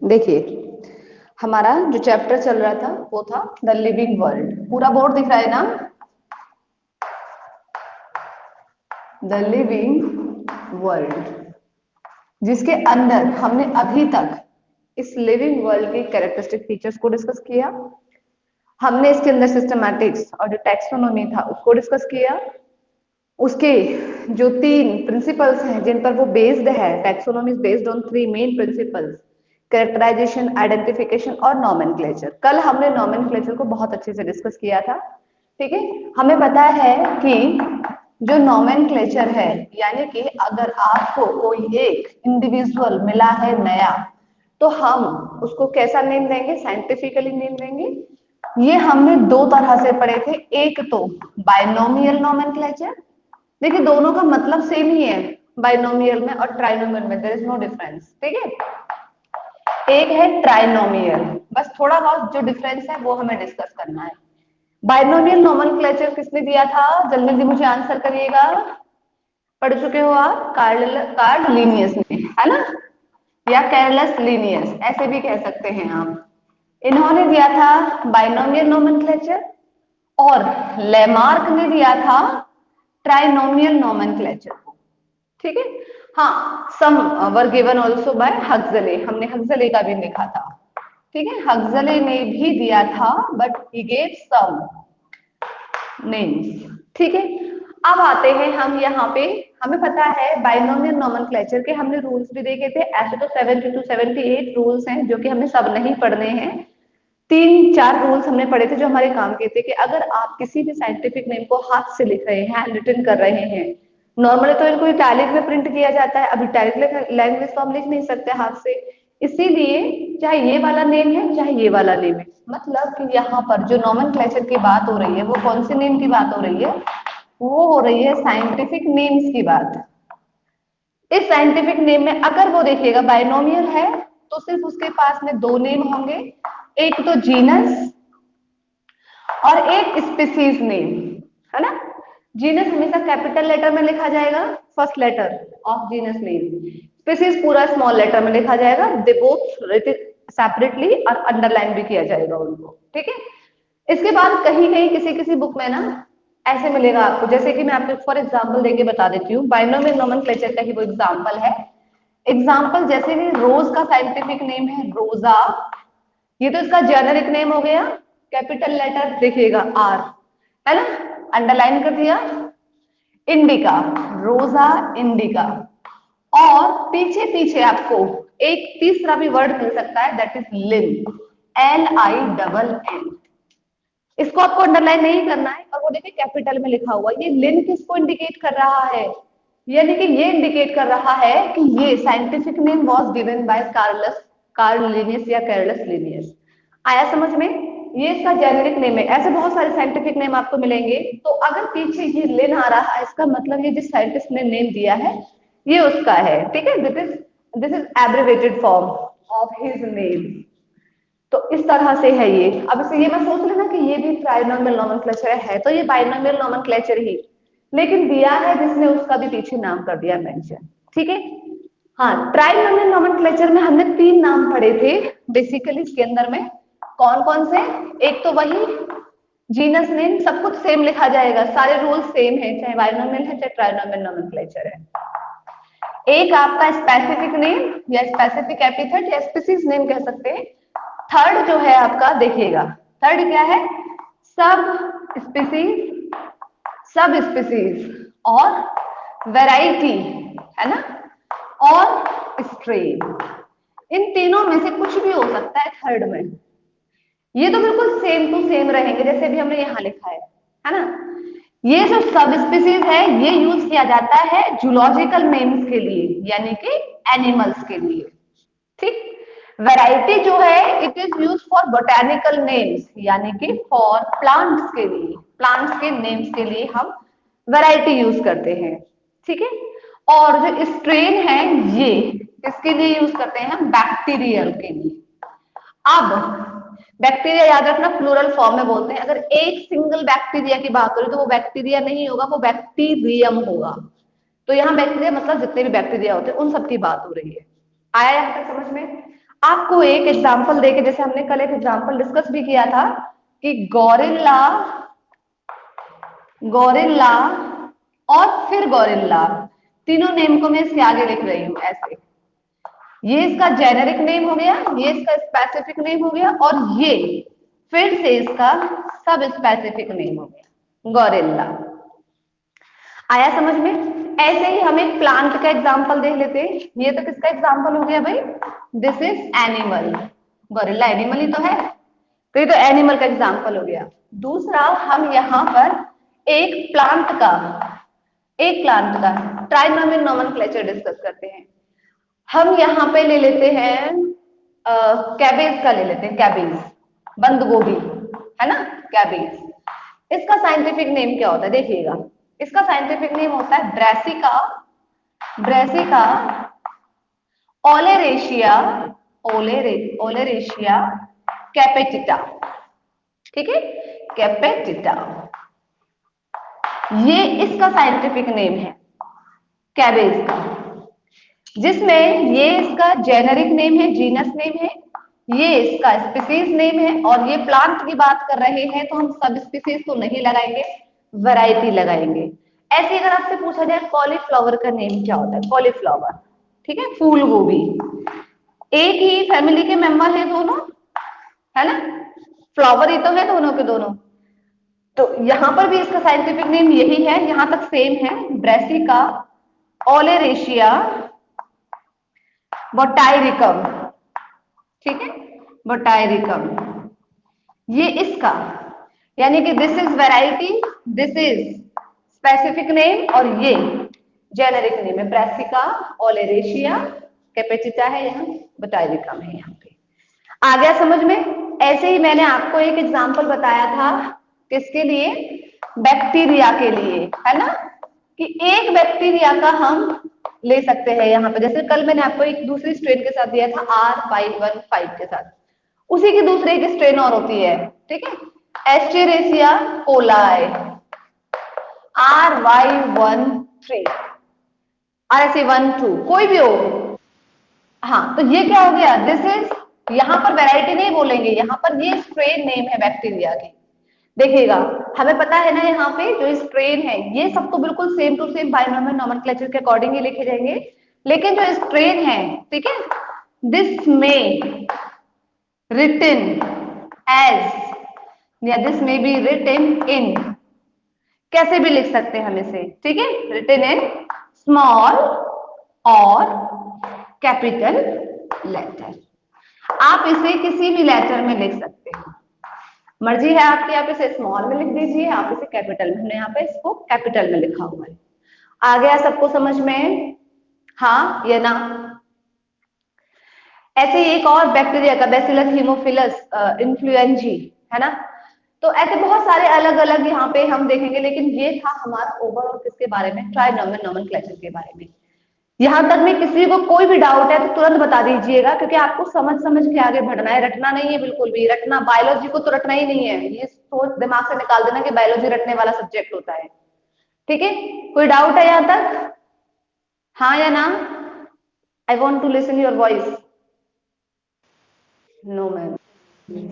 देखिए, हमारा जो चैप्टर चल रहा था वो था द लिविंग वर्ल्ड। पूरा बोर्ड दिख रहा है ना? द लिविंग वर्ल्ड, जिसके अंदर हमने अभी तक इस लिविंग वर्ल्ड के कैरेक्टरिस्टिक फीचर्स को डिस्कस किया। हमने इसके अंदर सिस्टमैटिक्स और जो टैक्सोनॉमी था उसको डिस्कस किया। उसके जो 3 प्रिंसिपल्स हैं जिन पर वो बेस्ड है, taxonomy is based on 3 main principles, characterisation, identification और नॉमेनक्लेचर। कल हमने नॉमेनक्लेचर को बहुत अच्छे से डिस्कस किया था। ठीक है, हमें पता है कि जो नॉमेनक्लेचर है, यानी कि अगर आपको कोई एक इंडिविजुअल मिला है नया, तो हम उसको कैसा नेम देंगे? साइंटिफिकली नेम देंगे। ये हमने 2 तरह से पढ़े थे। एक तो बायनोमियल नॉमेनक्लेचर, देखिए दोनों का मतलब सेम ही है, बाइनोमियल में और ट्राइनोमियल में देयर इज नो डिफरेंस। ठीक है, एक है ट्राइनोमियल, बस थोड़ा बहुत जो डिफरेंस है वो हमें डिस्कस करना है। बाइनोमियल नोमेनक्लेचर किसने दिया था? जल्दी जल्दी मुझे आंसर करिएगा। पढ़ चुके हो आप? कार्ल लीनियस ने, है ना? या कैरलस लीनियस ऐसे भी कह सकते हैं आप। इन्होंने दिया था बाइनोमियल नोमेनक्लेचर, और लेमार्क ने दिया था ट्राइनोमियल नोमेनक्लेचर को। ठीक है, हाँ, some were given also by Huxley, हमने हक्सले का भी लिखा था। ठीक है, हक्सले ने भी दिया था, but he gave some names. ठीक है, अब आते हैं हम यहाँ पे। हमें पता है बाइनोमियल नोमेनक्लेचर के हमने रूल्स भी देखे थे। ऐसे तो 70 to 78 रूल्स हैं जो कि हमें सब नहीं पढ़ने हैं। 3-4 रूल्स हमने पढ़े थे जो हमारे काम के थे कि अगर आप किसी भी साइंटिफिक नेम को हाथ से लिख रहे हैं, हैंड रिटन कर रहे हैं, नॉर्मली तो इनको इटैलिक में प्रिंट किया जाता है। अब इटैलिक लैंग्वेज तो हम लिख नहीं सकते हाथ से, इसीलिए चाहे ये वाला नेम है चाहे ये वाला नेम है, मतलब कि यहाँ पर जो नोमेनक्लेचर की बात हो रही है वो कौन से नेम की बात हो रही है? वो हो रही है साइंटिफिक नेम्स की बात। इस साइंटिफिक नेम में अगर वो देखिएगा बाइनोमियल है तो सिर्फ उसके पास में 2 नेम होंगे, एक तो जीनस और एक स्पीसीज नेम, है ना? जीनस हमेशा कैपिटल लेटर में लिखा जाएगा, first letter of genus name. Species पूरा स्मॉल लेटर में लिखा जाएगा। दे बोथ सेपरेटली और अंडरलाइन भी किया जाएगा उनको। ठीक है, इसके बाद कहीं कहीं किसी किसी बुक में ना ऐसे मिलेगा आपको, जैसे कि मैं आपको फॉर एग्जांपल देके बता देती हूँ, बाइनोमियल नोमेनक्लेचर का ही वो एग्जांपल है। एग्जांपल जैसे कि रोज का साइंटिफिक नेम है रोजा, ये तो इसका जेनेरिक नेम हो गया, कैपिटल लेटर देखिएगा आर, है ना? अंडरलाइन कर दिया। Indica, Rosa indica. और पीछे पीछे आपको एक तीसरा भी वर्ड मिल सकता है, दैट इज लिन, LINN। इसको आपको अंडरलाइन नहीं करना है, और वो देखिए कैपिटल में लिखा हुआ। ये लिन किसको इंडिकेट कर रहा है? यानी कि ये इंडिकेट कर रहा है कि ये scientific name was given by Karl Linnaeus या कैरलस लिनियस। आया समझ में? ये इसका जेनेरिक नेम है। ऐसे बहुत सारे साइंटिफिक नेम आपको मिलेंगे, तो अगर पीछे ये लिन आ रहा है, इसका मतलब ये जिस साइंटिस्ट ने नेम दिया है ये उसका है। ठीक है, this is abbreviated form of his name. तो इस तरह से है ये। अब इसे ये मैं सोच लेना कि ये भी ट्राइनोमियल नोमेनक्लेचर है, तो ये बाइनोमियल नोमेनक्लेचर ही, लेकिन दिया है जिसने उसका भी पीछे नाम कर दिया मेंशन। ठीक है, हाँ, ट्राइनोमियल नोमेनक्लेचर में हमने 3 नाम पढ़े थे बेसिकली इसके अंदर में। कौन कौन से? एक तो वही जीनस नेम, सब कुछ सेम लिखा जाएगा, सारे रूल सेम है, चाहे बाइनोमियल है चाहे ट्राइनोमियल नोमेनक्लेचर है। एक आपका स्पेसिफिक नेम या स्पेसिफिक एपिथेट या स्पीसीज नेम कह सकते हैं। थर्ड जो है आपका, देखिएगा थर्ड क्या है? सब स्पीसीज, सब स्पीसीज और वैरायटी, है ना? और स्ट्रेन। इन तीनों में से कुछ भी हो सकता है थर्ड में। ये तो बिल्कुल सेम टू सेम रहेंगे जैसे भी हमने यहां लिखा है ना? ये जो सब स्पीसीज है ये यूज किया जाता है जूलॉजिकल नेम्स के लिए, यानी कि एनिमल्स के लिए। ठीक, वैरायटी जो है it is use for botanical names, यानी कि फॉर प्लांट्स के लिए, प्लांट्स के नेम्स के लिए हम वैरायटी यूज करते हैं। ठीक है, और जो स्ट्रेन है ये किसके लिए यूज करते हैं? हम बैक्टीरियल के लिए। अब बैक्टीरिया याद रखना प्लूरल फॉर्म में बोलते हैं। अगर एक सिंगल बैक्टीरिया की बात हो रही तो वो बैक्टीरिया नहीं होगा, वो बैक्टीरियम होगा। तो यहाँ बैक्टीरिया मतलब जितने भी बैक्टीरिया होते हैं उन सब की बात हो रही है। आया यहाँ तक समझ में? आपको एक एग्जांपल देके, जैसे हमने कल एक एग्जांपल डिस्कस भी किया था कि गोरिल्ला, गोरिल्ला और फिर गोरिल्ला, तीनों नेम को मैं इसके आगे लिख रही हूं ऐसे। ये इसका जेनेरिक नेम हो गया, ये इसका स्पेसिफिक नेम हो गया, और ये फिर से इसका सब स्पेसिफिक नेम हो गया, गोरिल्ला। आया समझ में? ऐसे ही हम एक प्लांट का एग्जांपल देख लेते हैं। ये तो किसका एग्जांपल हो गया भाई? This is animal. Gorilla animal ही तो है, तो ये तो एनिमल का एग्जांपल हो गया। दूसरा, हम यहाँ पर एक प्लांट का ट्राइनोमियल नोमेनक्लेचर डिस्कस करते हैं। हम यहाँ पे ले लेते हैं कैबेज का ले लेते हैं, कैबेज, बंद गोभी, है ना, कैबेज। इसका साइंटिफिक नेम क्या होता है देखिएगा। इसका साइंटिफिक नेम होता है ब्रासिका, ब्रासिका ओलेरेशिया, ओलेरेशिया कैपेटिटा। ठीक है, कैपेटिटा, ये इसका साइंटिफिक नेम है कैबेज का, जिसमें ये इसका जेनेरिक नेम है, जीनस नेम है, ये इसका स्पीसीज नेम है। और ये प्लांट की बात कर रहे हैं तो हम सब स्पीसीज तो नहीं लगाएंगे, वैरायटी लगाएंगे। ऐसे अगर आपसे पूछा जाए कॉलीफ्लावर का नेम क्या होता है, कॉलीफ्लावर, ठीक है, फूल गोभी, एक ही फैमिली के मेंबर है दोनों, है ना, फ्लावर ही तो है दोनों के दोनों। तो यहां पर भी इसका साइंटिफिक नेम यही है, यहां तक सेम है, ब्रासिका ओलेरेशिया बोटाइरिकम। ठीक है, बोटाइरिकम, ये इसका, यानी कि this is variety, this is specific name, और ये जेनेरिक नेम है, ब्रासिका ओलेरेशिया कैपेटिटा है, यहाँ बोटाइरिकम है यहाँ पे। आ गया समझ में? ऐसे ही मैंने आपको एक एग्जांपल बताया था, किसके लिए? बैक्टीरिया के लिए, है ना, कि एक बैक्टीरिया का हम ले सकते हैं यहाँ पे। जैसे कल मैंने आपको एक दूसरी स्ट्रेन के साथ दिया था R515 के साथ, उसी की दूसरी एक स्ट्रेन और होती है, ठीक है, एस्टेरेसिया कोलाई RY13, RSA12, कोई भी हो। हाँ, तो ये क्या हो गया, दिस इज, यहां पर वैरायटी नहीं बोलेंगे, यहां पर ये स्ट्रेन नेम है बैक्टीरिया की। देखिएगा, हमें पता है ना यहाँ पे जो स्ट्रेन है, ये सब तो बिल्कुल same to same binomial nomenclature के अकॉर्डिंग ही लिखे जाएंगे, लेकिन जो स्ट्रेन है, ठीक है, दिस में written as या दिस में बी written in, कैसे भी लिख सकते हैं हम इसे, ठीक है, written in स्मॉल और कैपिटल लेटर। आप इसे किसी भी लेटर में लिख सकते हैं, मर्जी है आपकी, आप इसे स्मॉल में लिख दीजिए, आप इसे कैपिटल में, हमने यहाँ पे इसको कैपिटल में लिखा हुआ है। आ गया सबको समझ में? हाँ या ना? ऐसे ही एक और बैक्टीरिया का बैसिलस हीमोफिलस इन्फ्लुएंजी, है ना, तो ऐसे बहुत सारे अलग अलग यहाँ पे हम देखेंगे, लेकिन ये था हमारा ओवरऑल किसके बारे में, ट्राइनोमियल नोमेनक्लेचर के बारे में। यहां तक में किसी को कोई भी डाउट है तो तुरंत बता दीजिएगा, क्योंकि आपको समझ समझ के आगे बढ़ना है, रटना नहीं है बिल्कुल भी। रटना, बायोलॉजी को तो रटना ही नहीं है, ये सोच दिमाग से निकाल देना कि बायोलॉजी रटने वाला सब्जेक्ट होता है। ठीक है, कोई डाउट है यहां तक? हाँ या ना? I want to listen your voice. No ma'am.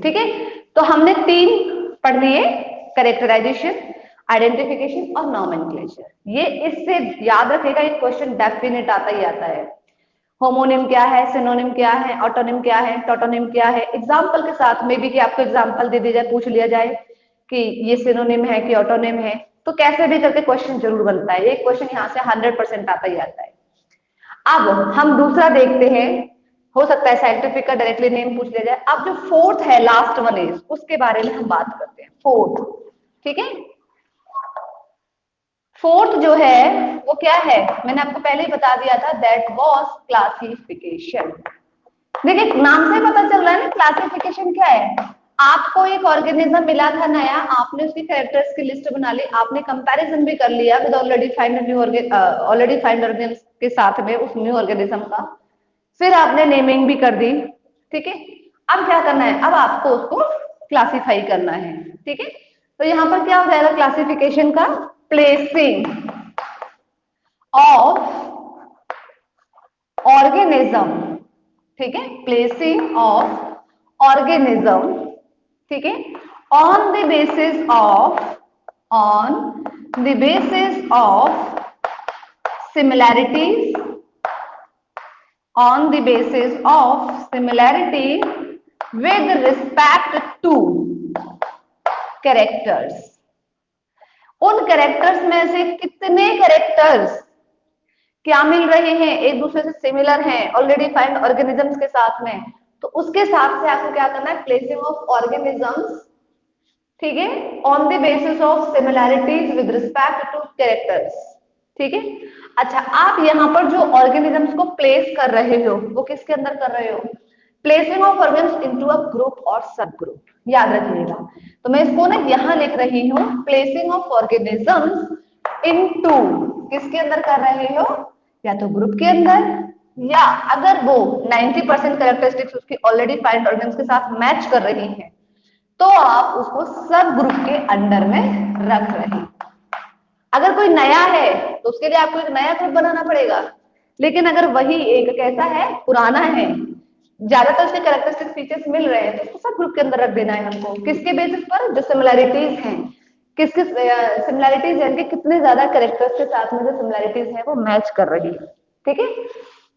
ठीक है, तो हमने तीन पढ़ लिए, करेक्टराइजेशन, आइडेंटिफिकेशन और नोमेनक्लेचर। ये इससे याद रखेगा, एक क्वेश्चन डेफिनेट आता ही आता है। होमोनिम क्या है, सिनोनिम क्या है, ऑटोनिम क्या है, टोटोनिम क्या है, एग्जाम्पल के साथ में भी, कि आपको एग्जाम्पल दे दिया जाए, पूछ लिया जाए कि ये सिनोनिम है कि ऑटोनिम है, तो कैसे भी करके क्वेश्चन जरूर बनता है। ये क्वेश्चन यहाँ से 100% आता ही आता है। अब हम दूसरा देखते हैं, हो सकता है साइंटिफिक का डायरेक्टली नेम पूछ लिया जाए। अब जो फोर्थ है, लास्ट वन इज, उसके बारे में हम बात करते हैं, फोर्थ। ठीक है, फोर्थ जो है वो क्या है, मैंने आपको पहले ही बता दिया था, दैट वाज क्लासिफिकेशन। देखिए, नाम से पता चल रहा है ना क्लासिफिकेशन क्या है। आपको एक ऑर्गेनिज्म मिला था नया, आपने उसकी कैरेक्टर्स की लिस्ट बना ली, आपने कंपैरिजन भी कर लिया with already find new already find organism के साथ में, उस न्यू ऑर्गेनिज्म का, फिर आपने नेमिंग भी कर दी। ठीक है, अब क्या करना है, अब आपको उसको क्लासिफाई करना है। ठीक है, तो यहां पर क्या हो जाएगा क्लासिफिकेशन का, प्लेसिंग ऑफ organism ठीक है, प्लेसिंग ऑफ ऑर्गेनिज्म, ठीक है, on the basis of similarities, on the basis of similarity with respect to characters। उन कैरेक्टर्स में से कितने कैरेक्टर्स क्या मिल रहे हैं, एक दूसरे से सिमिलर हैं ऑलरेडी फाइंड ऑर्गेनिजम्स के साथ में, तो उसके हिसाब से आपको क्या करना है, प्लेसिंग ऑफ ऑर्गेनिजम्स, ठीक है, on the basis of similarities with respect to characters, ठीक है। अच्छा, आप यहाँ पर जो ऑर्गेनिजम्स को प्लेस कर रहे हो वो किसके अंदर कर रहे हो, placing of organism into a group और सब ग्रुप, याद रखिएगा। तो मैं इसको ना यहाँ लिख रही हूँ, प्लेसिंग ऑफ ऑर्गेनिजम्स इनटू, किसके अंदर कर रहे हो, या तो ग्रुप के अंदर, या अगर वो 90% कैरेक्टरिस्टिक्स उसकी ऑलरेडी फाइंड ऑर्गेनिज्म के साथ मैच कर रही हैं तो आप उसको सब ग्रुप के अंडर में रख रहे हैं। अगर कोई नया है तो उसके लिए आपको एक नया ग्रुप बनाना पड़ेगा, लेकिन अगर वही एक कैसा है, पुराना है, ज्यादातर उसके कैरेक्टरिस्टिक फीचर्स मिल रहे हैं, तो उसको सब ग्रुप के अंदर रख देना है हमको। किसके बेसिस पर, जो सिमिलैरिटीज हैं, किसके सिमिलैरिटीज यानी कि कितने ज्यादा कैरेक्टर्स के साथ में जो सिमिलैरिटीज है वो मैच कर रही है, ठीक है,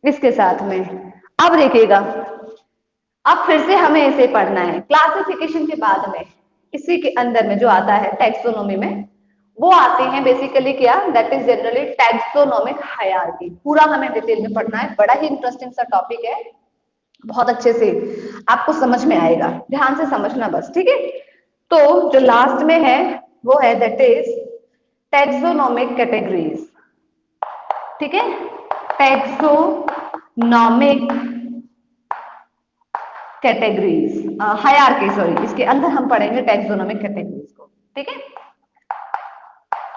इसके साथ में। अब देखिएगा, अब फिर से हमें इसे पढ़ना है क्लासिफिकेशन के बाद में, इसी के अंदर में जो आता है टैक्सोनॉमी में, वो आते हैं बेसिकली क्या, that is generally taxonomic hierarchy. पूरा हमें डिटेल में पढ़ना है, बड़ा ही इंटरेस्टिंग सा टॉपिक है, बहुत अच्छे से आपको समझ में आएगा, ध्यान से समझना बस, ठीक है। तो जो लास्ट में है वो है दैट इज टैक्सोनॉमिक कैटेगरीज, ठीक है, टैक्सोनॉमिक कैटेगरीज, हायरार्की, सॉरी, इसके अंदर हम पढ़ेंगे टैक्सोनॉमिक कैटेगरीज को, ठीक है,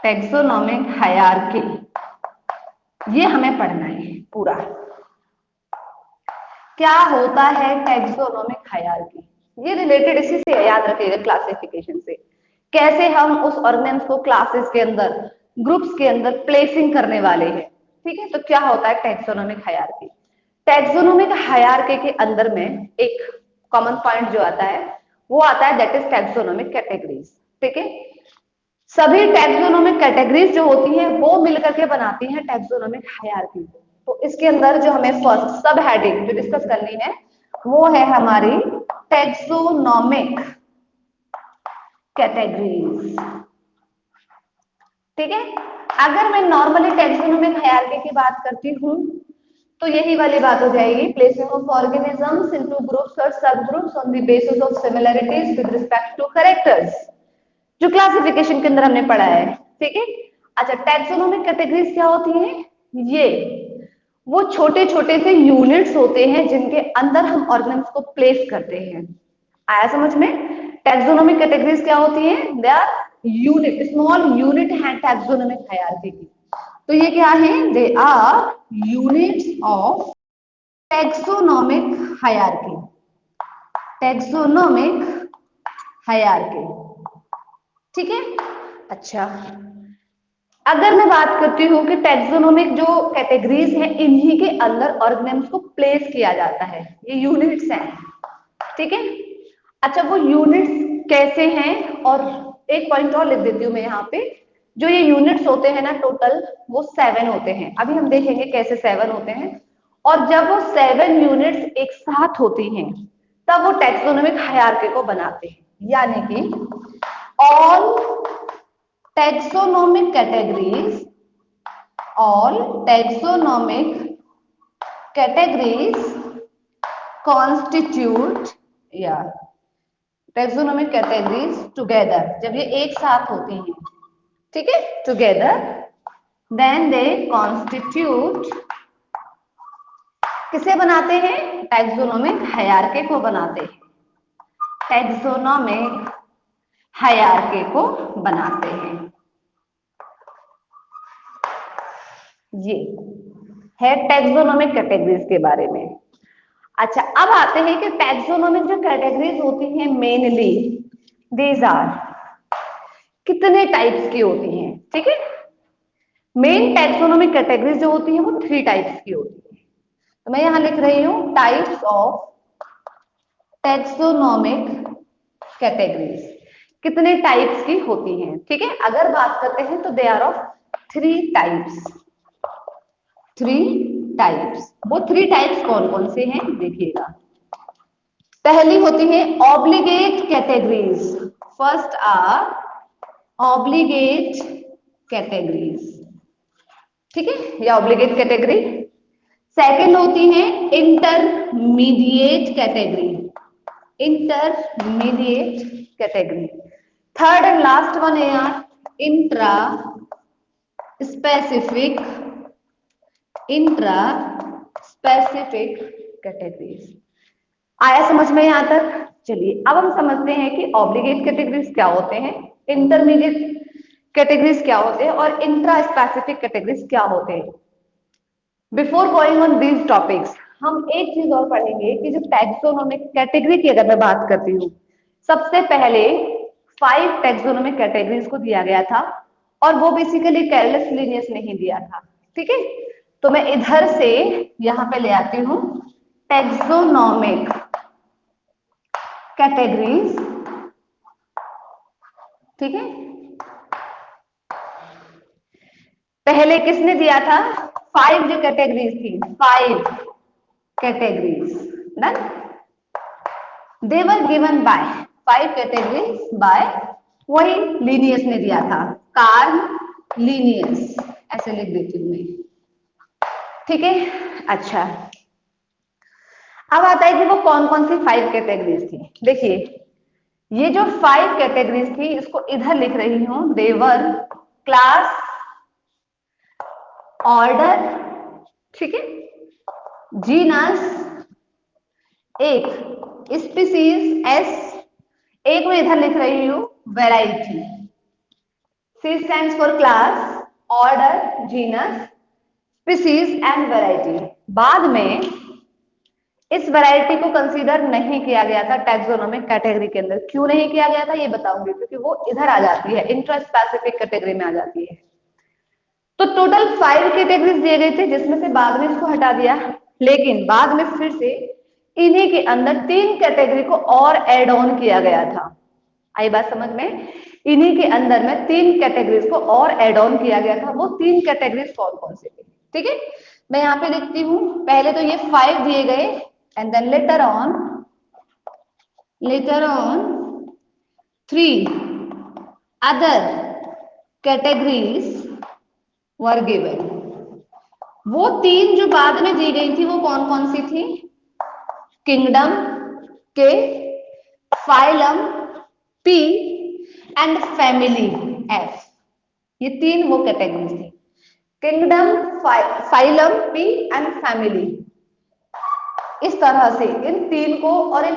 टैक्सोनॉमिक हायरार्की, ये हमें पढ़ना है पूरा। क्या होता है टैक्सोनॉमिक हायरार्की, ये रिलेटेड इसी से है, याद रखिएगा, क्लासिफिकेशन से, कैसे हम उस ऑर्गेनिज्म को क्लासेस के अंदर, ग्रुप्स के अंदर प्लेसिंग करने वाले हैं, ठीक है। तो क्या होता है टैक्सोनॉमिक हायरार्की, टैक्सोनॉमिक हायरार्की के अंदर में एक कॉमन पॉइंट जो आता है वो आता है दैट इज टैक्सोनॉमिक कैटेगरीज, ठीक है। सभी टैक्सोनॉमिक कैटेगरीज जो होती हैं वो मिलकर के बनाती हैं टैक्सोनॉमिक हायरार्की। तो इसके अंदर जो हमें फर्स्ट सब हेडिंग जो डिस्कस करनी है वो है हमारी टैक्सोनॉमिक कैटेगरीज, ठीक है। अगर मैं नॉर्मली टैक्सोनॉमिक हायरार्की की बात करती हूँ तो यही वाली बात हो जाएगी, placing of organisms into groups और sub groups on the basis of similarities with respect to characters, जो क्लासिफिकेशन के अंदर हमने पढ़ा है, ठीक है। अच्छा, टैक्सोनॉमिक कैटेगरीज क्या होती हैं, ये वो छोटे छोटे से यूनिट्स होते हैं जिनके अंदर हम ऑर्गेनिज्म को प्लेस करते हैं, आया समझ में। टैक्सोनॉमिक कैटेगरीज क्या होती हैं, they are unit, small unit है टैक्सोनॉमिक हायरार्की की। तो ये क्या है, they are units of taxonomic hierarchy, taxonomic hierarchy, ठीक है। अच्छा, अगर मैं बात करती हूँ कि टैक्सोनॉमिक जो कैटेगरीज हैं इन्हीं के अंदर ऑर्गेनिज्म को प्लेस किया जाता है, ये यूनिट्स हैं, ठीक है। अच्छा, वो यूनिट्स कैसे हैं, और एक पॉइंट और लिख देती हूँ मैं यहाँ पे, जो ये यूनिट्स होते हैं ना टोटल वो 7 होते हैं, अभी हम देखेंगे कैसे 7 होते हैं, और जब वो 7 यूनिट्स एक साथ होती हैं तब वो टैक्सोनॉमिक हायरार्की को बनाते हैं, यानी कि all taxonomic categories, all taxonomic categories constitute, yeah, taxonomic categories together, जब ये एक साथ होती हैं, ठीक है, together, then they constitute, किसे बनाते हैं, टैक्सोनॉमिक हायरार्की को बनाते हैं, टैक्सोनॉमिक हायरार्की को बनाते हैं, ये है टैक्सोनॉमिक कैटेगरीज के बारे में। अच्छा, अब आते हैं कि टैक्सोनॉमिक जो कैटेगरीज होती हैं मेनली दीज आर, कितने टाइप्स की होती हैं, ठीक है। मेन टैक्सोनॉमिक कैटेगरीज जो होती हैं वो 3 टाइप्स की होती है। तो मैं यहां लिख रही हूं टाइप्स ऑफ टैक्सोनॉमिक कैटेगरीज, कितने टाइप्स की होती हैं। ठीक है, अगर बात करते हैं तो they are of 3 types. 3 types, वो 3 टाइप्स कौन कौन से हैं देखिएगा। पहली होती है obligate categories. First are obligate categories, ठीक है, या ऑब्लिगेट कैटेगरी। सेकंड होती है intermediate category, intermediate category. Third and last one है यार intra specific, intra specific categories. आया समझ में यहां तक? चलिए अब हम समझते हैं कि ऑब्लिगेट कैटेगरीज क्या होते हैं, इंटरमीडिएट कैटेगरीज क्या होते हैं और इंट्रा स्पेसिफिक कैटेगरीज क्या होते हैं। Before going on these topics, हम एक चीज और पढ़ेंगे कि जो टैक्सोनॉमिक कैटेगरी की अगर मैं बात करती हूँ, सबसे पहले 5 टैक्सोनॉमिक कैटेगरीज को दिया गया था और वो बेसिकली केयरलेस लीनियस नहीं दिया था। ठीक है, तो मैं इधर से यहां पे ले आती हूं टैक्सोनॉमिक कैटेगरीज। ठीक है, पहले किसने दिया था? 5 जो कैटेगरीज थी, 5 कैटेगरीज ना, they were given by 5 categories by, वही लीनियस ने दिया था, कार्ल लीनियस, ऐसे लिख देती हूं मैं। ठीक है, अच्छा अब आता है कि वो कौन कौन सी 5 कैटेगरीज थी। देखिए ये जो 5 कैटेगरीज थी इसको इधर लिख रही हूं, देवर क्लास, ऑर्डर, ठीक है, जीनस, एक स्पीसीज एस, एक मैं इधर लिख रही हूं variety. C stands for class, order, genus, species and variety. बाद में इस वैरायटी को कंसीडर नहीं किया गया था टैक्सोनॉमिक कैटेगरी के अंदर। क्यों नहीं किया गया था ये बताऊंगी, क्योंकि वो इधर आ जाती है, इंट्रा स्पेसिफिक कैटेगरी में आ जाती है। तो टोटल 5 कैटेगरीज दिए गए थे जिसमें से बाद में इसको हटा दिया, लेकिन बाद में फिर से इन्हीं के अंदर 3 कैटेगरी को और एड ऑन किया गया था। आई बात समझ में? इन्हीं के अंदर में 3 कैटेगरीज को और एड ऑन किया गया था। वो 3 कैटेगरीज कौन कौन से थे? ठीक है, मैं यहां पे लिखती हूं, पहले तो ये 5 दिए गए and then later on 3 other categories were given. वो 3 जो बाद में दी गई थी वो कौन कौन सी थी? किंगडम के, phylum P and family F. ये 3 वो कैटेगरीज थी, kingdom, phylum, P and family. इस तरह से इन 3 को और इन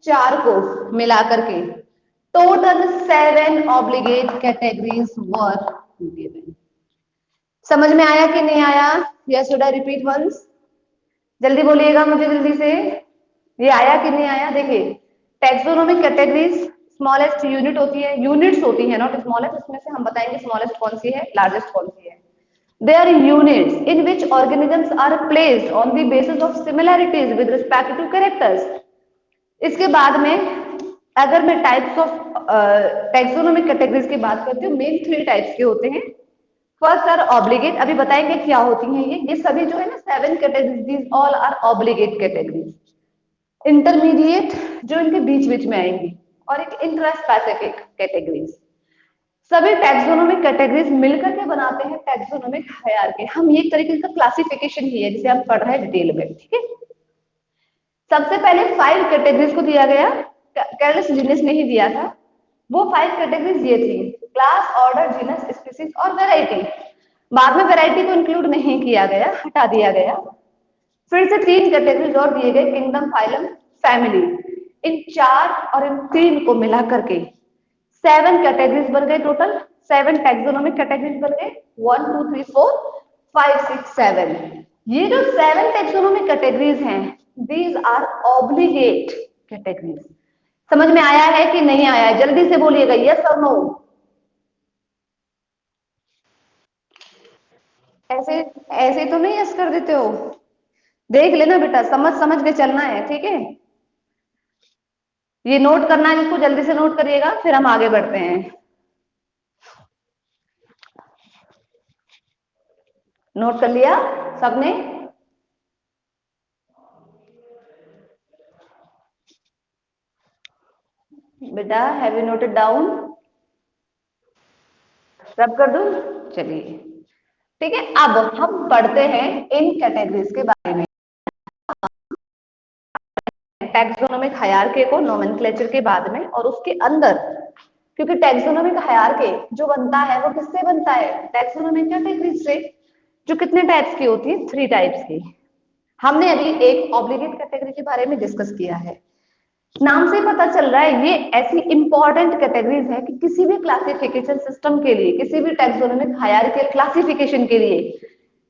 4 को मिलाकर के total 7 obligate categories were given. समझ में आया कि नहीं आया? या शुड आई रिपीट वंस? जल्दी बोलिएगा मुझे, जल्दी से, ये आया कि नहीं आया? देखिए टैक्सोनॉमिक कैटेगरीज स्मॉलेस्ट यूनिट होती है, यूनिट्स होती है, नॉट स्मॉलेस्ट। इसमें से हम बताएंगे स्मॉलेस्ट कौन सी है, लार्जेस्ट कौन सी है। They are units in which organisms are placed on the basis of similarities with respect to characters. इसके बाद में अगर मैं टाइप्स ऑफ टैक्सोनॉमिक कैटेगरीज की बात करती हूँ, मेन 3 टाइप्स के होते हैं। फर्स्ट आर ऑब्लिगेट, अभी बताएंगे क्या होती हैं ये सभी जो है ना 7 categories, these all are obligate categories. Intermediate जो इनके बीच बीच में आएंगी, और एक इंट्रा स्पेसिफिक कैटेगरीज। सभी टैक्सोनॉमिक कैटेगरीज मिलकर के बनाते हैं टैक्सोनॉमिक हायरार्की। हम ये एक तरीके का क्लासिफिकेशन ही है जिसे हम पढ़ रहे हैं डिटेल में। ठीक है, सबसे पहले 5 कैटेगरीज को दिया गया, केयरलेस जीनस नहीं दिया था। वो 5 कैटेगरीज ये थी, क्लास, ऑर्डर, जीनस, स्पीसीज और वैरायटी। बाद में वैरायटी को इंक्लूड नहीं किया गया, हटा दिया गया। फिर से 3 कैटेगरीज और दिए गए, किंगडम, फाइलम, फैमिली। इन 4 और इन 3 को मिला करके 7 कैटेगरीज बन गए, टोटल 7 टैक्सोनॉमिक कैटेगरीज बन गए। 1 2 3 4 5 6 7। ये जो 7 टैक्सोनॉमिक कैटेगरीज हैं, दीज आर ऑब्लिगेट कैटेगरीज। समझ में आया है कि नहीं आया है? जल्दी से बोलिएगा, यस और नो। ऐसे ऐसे तो नहीं यस कर देते हो? देख लेना बेटा, समझ समझ के चलना है, ठीक है। ये नोट करना है, इसको जल्दी से नोट करिएगा, फिर हम आगे बढ़ते हैं। नोट कर लिया सबने? बेटा हैव यू नोटेड डाउन? रब कर दूं? चलिए ठीक है। अब हम पढ़ते हैं इन कैटेगरीज के बारे में, टैक्सोनोमिक हायरार्की को, नोमेनक्लेचर के बाद में, और उसके अंदर, क्योंकि टैक्सोनोमिक हायरार्की जो बनता है वो किससे बनता है? टैक्सोनोमिक कैटेगरीज से, जो कितने टाइप्स की होती है? 3 टाइप्स की। हमने अभी एक ऑब्लिगेट कैटेगरी के बारे में डिस्कस किया है। नाम से पता चल रहा है ये ऐसी इंपॉर्टेंट कैटेगरीज है कि किसी भी क्लासिफिकेशन सिस्टम के लिए, किसी भी टैक्सोनोमिक हायरार्किकल क्लासिफिकेशन के लिए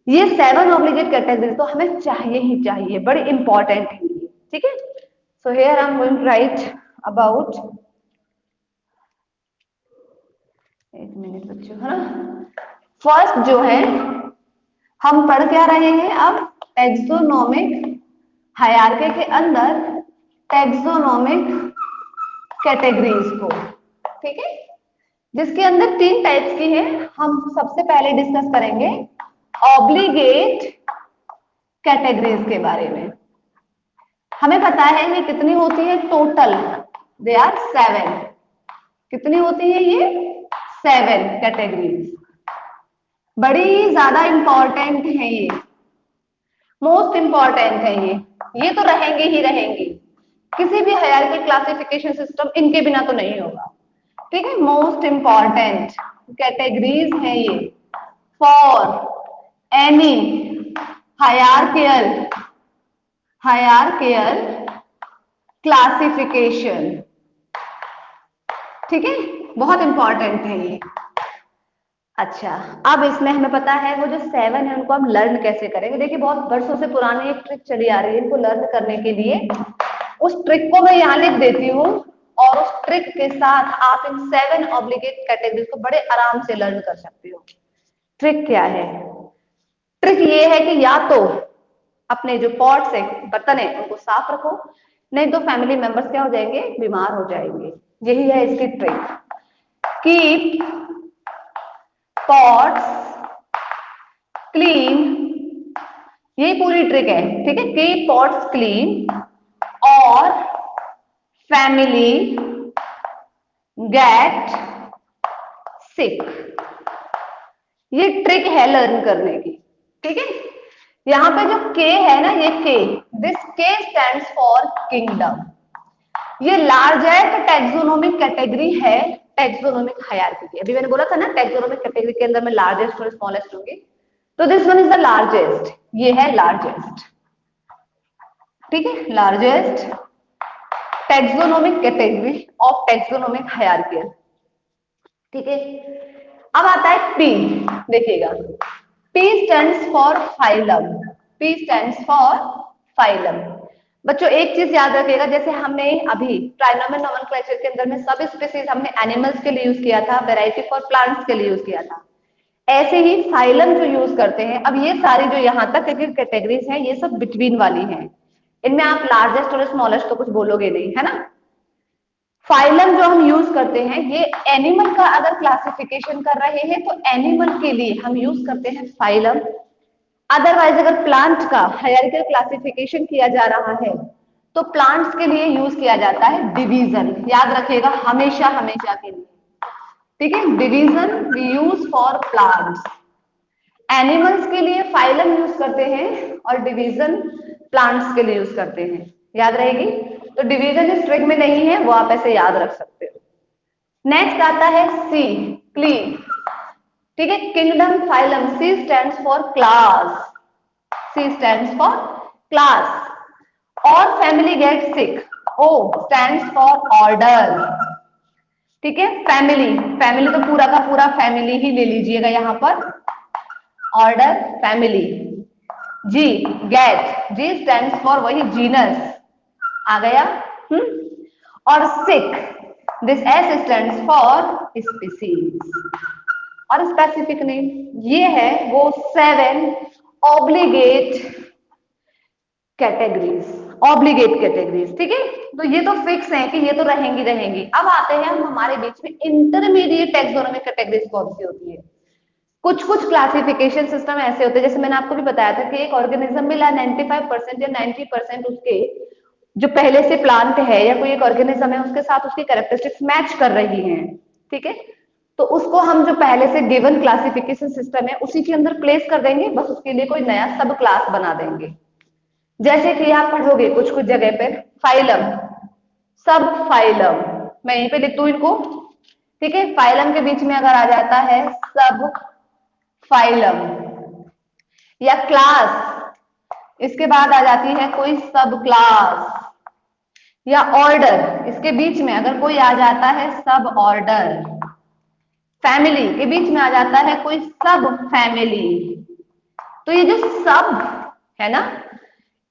ये 7 ऑब्लिगेट कैटेगरी तो हमें चाहिए ही चाहिए, बड़ी इंपॉर्टेंट है, ठीक है। So here I am going to write about, एक मिनट बच्चों, है ना। फर्स्ट जो है, हम पढ़ क्या रहे हैं अब? टैक्सोनोमिक हायरार्की के अंदर टैक्सोनोमिक कैटेगरीज को, ठीक है, जिसके अंदर 3 टाइप्स की है। हम सबसे पहले डिस्कस करेंगे ऑब्लिगेट कैटेगरीज के बारे में। हमें पता है ये कितनी होती है टोटल? They are 7। कितनी होती है ये? 7 कैटेगरीज। बड़ी ज्यादा इंपॉर्टेंट है ये, मोस्ट इंपॉर्टेंट है ये तो रहेंगे ही रहेंगे। किसी भी हायरार्की क्लासिफिकेशन सिस्टम इनके बिना तो नहीं होगा, ठीक है। मोस्ट इंपॉर्टेंट कैटेगरीज है ये फॉर एनी हायरार्किकल क्लासिफिकेशन, ठीक है, बहुत इंपॉर्टेंट है ये। अच्छा, अब इसमें हमें पता है वो जो 7 है उनको हम लर्न कैसे करेंगे। देखिए बहुत वर्षों से पुरानी एक ट्रिक चली आ रही है इनको लर्न करने के लिए। उस ट्रिक को मैं यहाँ लिख देती हूँ, और उस ट्रिक के साथ आप इन 7 ऑब्लिगेट कैटेगरीज को बड़े आराम से लर्न कर सकते हो। ट्रिक क्या है? ट्रिक ये है कि या तो अपने जो पॉट्स है, बर्तन है, उनको साफ रखो, नहीं तो फैमिली मेंबर्स क्या हो जाएंगे? बीमार हो जाएंगे। यही है इसकी ट्रिक। कीप पॉट्स क्लीन, ये पूरी ट्रिक है, ठीक है। कीप पॉट्स क्लीन और फैमिली गेट सिक, ये ट्रिक है लर्न करने की, ठीक है। यहां पे जो के है ना, ये के, दिस के स्टैंड्स फॉर किंगडम। ये लार्जेस्ट टैक्सोनोमिक कैटेगरी है टैक्सोनोमिक हायरार्की की। अभी मैंने बोला था ना टैक्सोनोमिक कैटेगरी के अंदर मैं लार्जेस्ट और स्मॉलेस्ट होंगी, तो this one is the largest, ये है लार्जेस्ट, ठीक है, largest taxonomic category of taxonomic hierarchy, ठीक है। अब आता है पी, देखिएगा, P stands for phylum, P stands for phylum। बच्चों एक चीज याद रखिएगा, जैसे हमने अभी ट्राइनोमियल नोमेनक्लेचर के अंदर में सब स्पीसीज हमने एनिमल्स के लिए यूज किया था, वैरायटी फॉर प्लांट्स के लिए यूज किया था, ऐसे ही फाइलम जो यूज करते हैं। अब ये सारी जो यहाँ तक कैटेगरीज हैं ये सब बिटवीन वाली हैं, इनमें आप लार्जेस्ट और स्मॉलेस्ट तो कुछ बोलोगे नहीं, है ना। फाइलम जो हम यूज करते हैं ये एनिमल का अगर क्लासिफिकेशन कर रहे हैं तो एनिमल के लिए हम यूज करते हैं फाइलम। अदरवाइज अगर प्लांट का हायरार्किकल क्लासिफिकेशन किया जा रहा है तो प्लांट्स के लिए यूज किया जाता है डिवीजन। याद रखिएगा हमेशा हमेशा के लिए, ठीक है। Division we use for plants, animals के लिए फाइलम यूज करते हैं और डिवीजन प्लांट्स के लिए यूज करते हैं, याद रहेगी। तो डिवीजन इस ट्रिक में नहीं है, वो आप ऐसे याद रख सकते हो। नेक्स्ट आता है सी, क्लीन, ठीक है। Kingdom, phylum, C stands for class, C stands for class, और family get sick, O stands for order, ठीक है। फैमिली, फैमिली तो पूरा का पूरा फैमिली ही ले लीजिएगा यहाँ पर, order family. G get, G stands for वही जीनस आ गया, और sick, this S stands for species और स्पेसिफिक नेम। ये है वो 7 ऑब्लिगेट कैटेगरीज, ऑब्लिगेट कैटेगरीज, ठीक है। तो ये तो फिक्स है कि ये तो रहेंगी रहेंगी। अब आते हैं हम हमारे बीच में इंटरमीडिएट टैक्सोनॉमिक कैटेगरीज कौन सी होती है। कुछ कुछ क्लासिफिकेशन सिस्टम ऐसे होते हैं, जैसे मैंने आपको भी बताया था कि एक ऑर्गेनिज्म में 95% या 90% उसके जो पहले से प्लांट है या कोई एक ऑर्गेनिज्म है उसके साथ उसकी कैरेक्टरिस्टिक्स मैच कर रही हैं, ठीक है। तो उसको हम जो पहले से गिवन क्लासिफिकेशन सिस्टम है उसी के अंदर प्लेस कर देंगे, बस उसके लिए कोई नया सब क्लास बना देंगे। जैसे कि आप पढ़ोगे कुछ कुछ जगह पे फाइलम, सब फाइलम, मैं यहीं पे लिख दूं इनको, ठीक है। फाइलम के बीच में अगर आ जाता है सब फाइलम, या क्लास, इसके बाद आ जाती है कोई सब क्लास, या ऑर्डर, इसके बीच में अगर कोई आ जाता है सब ऑर्डर, फैमिली के बीच में आ जाता है कोई सब फैमिली। तो ये जो सब है ना,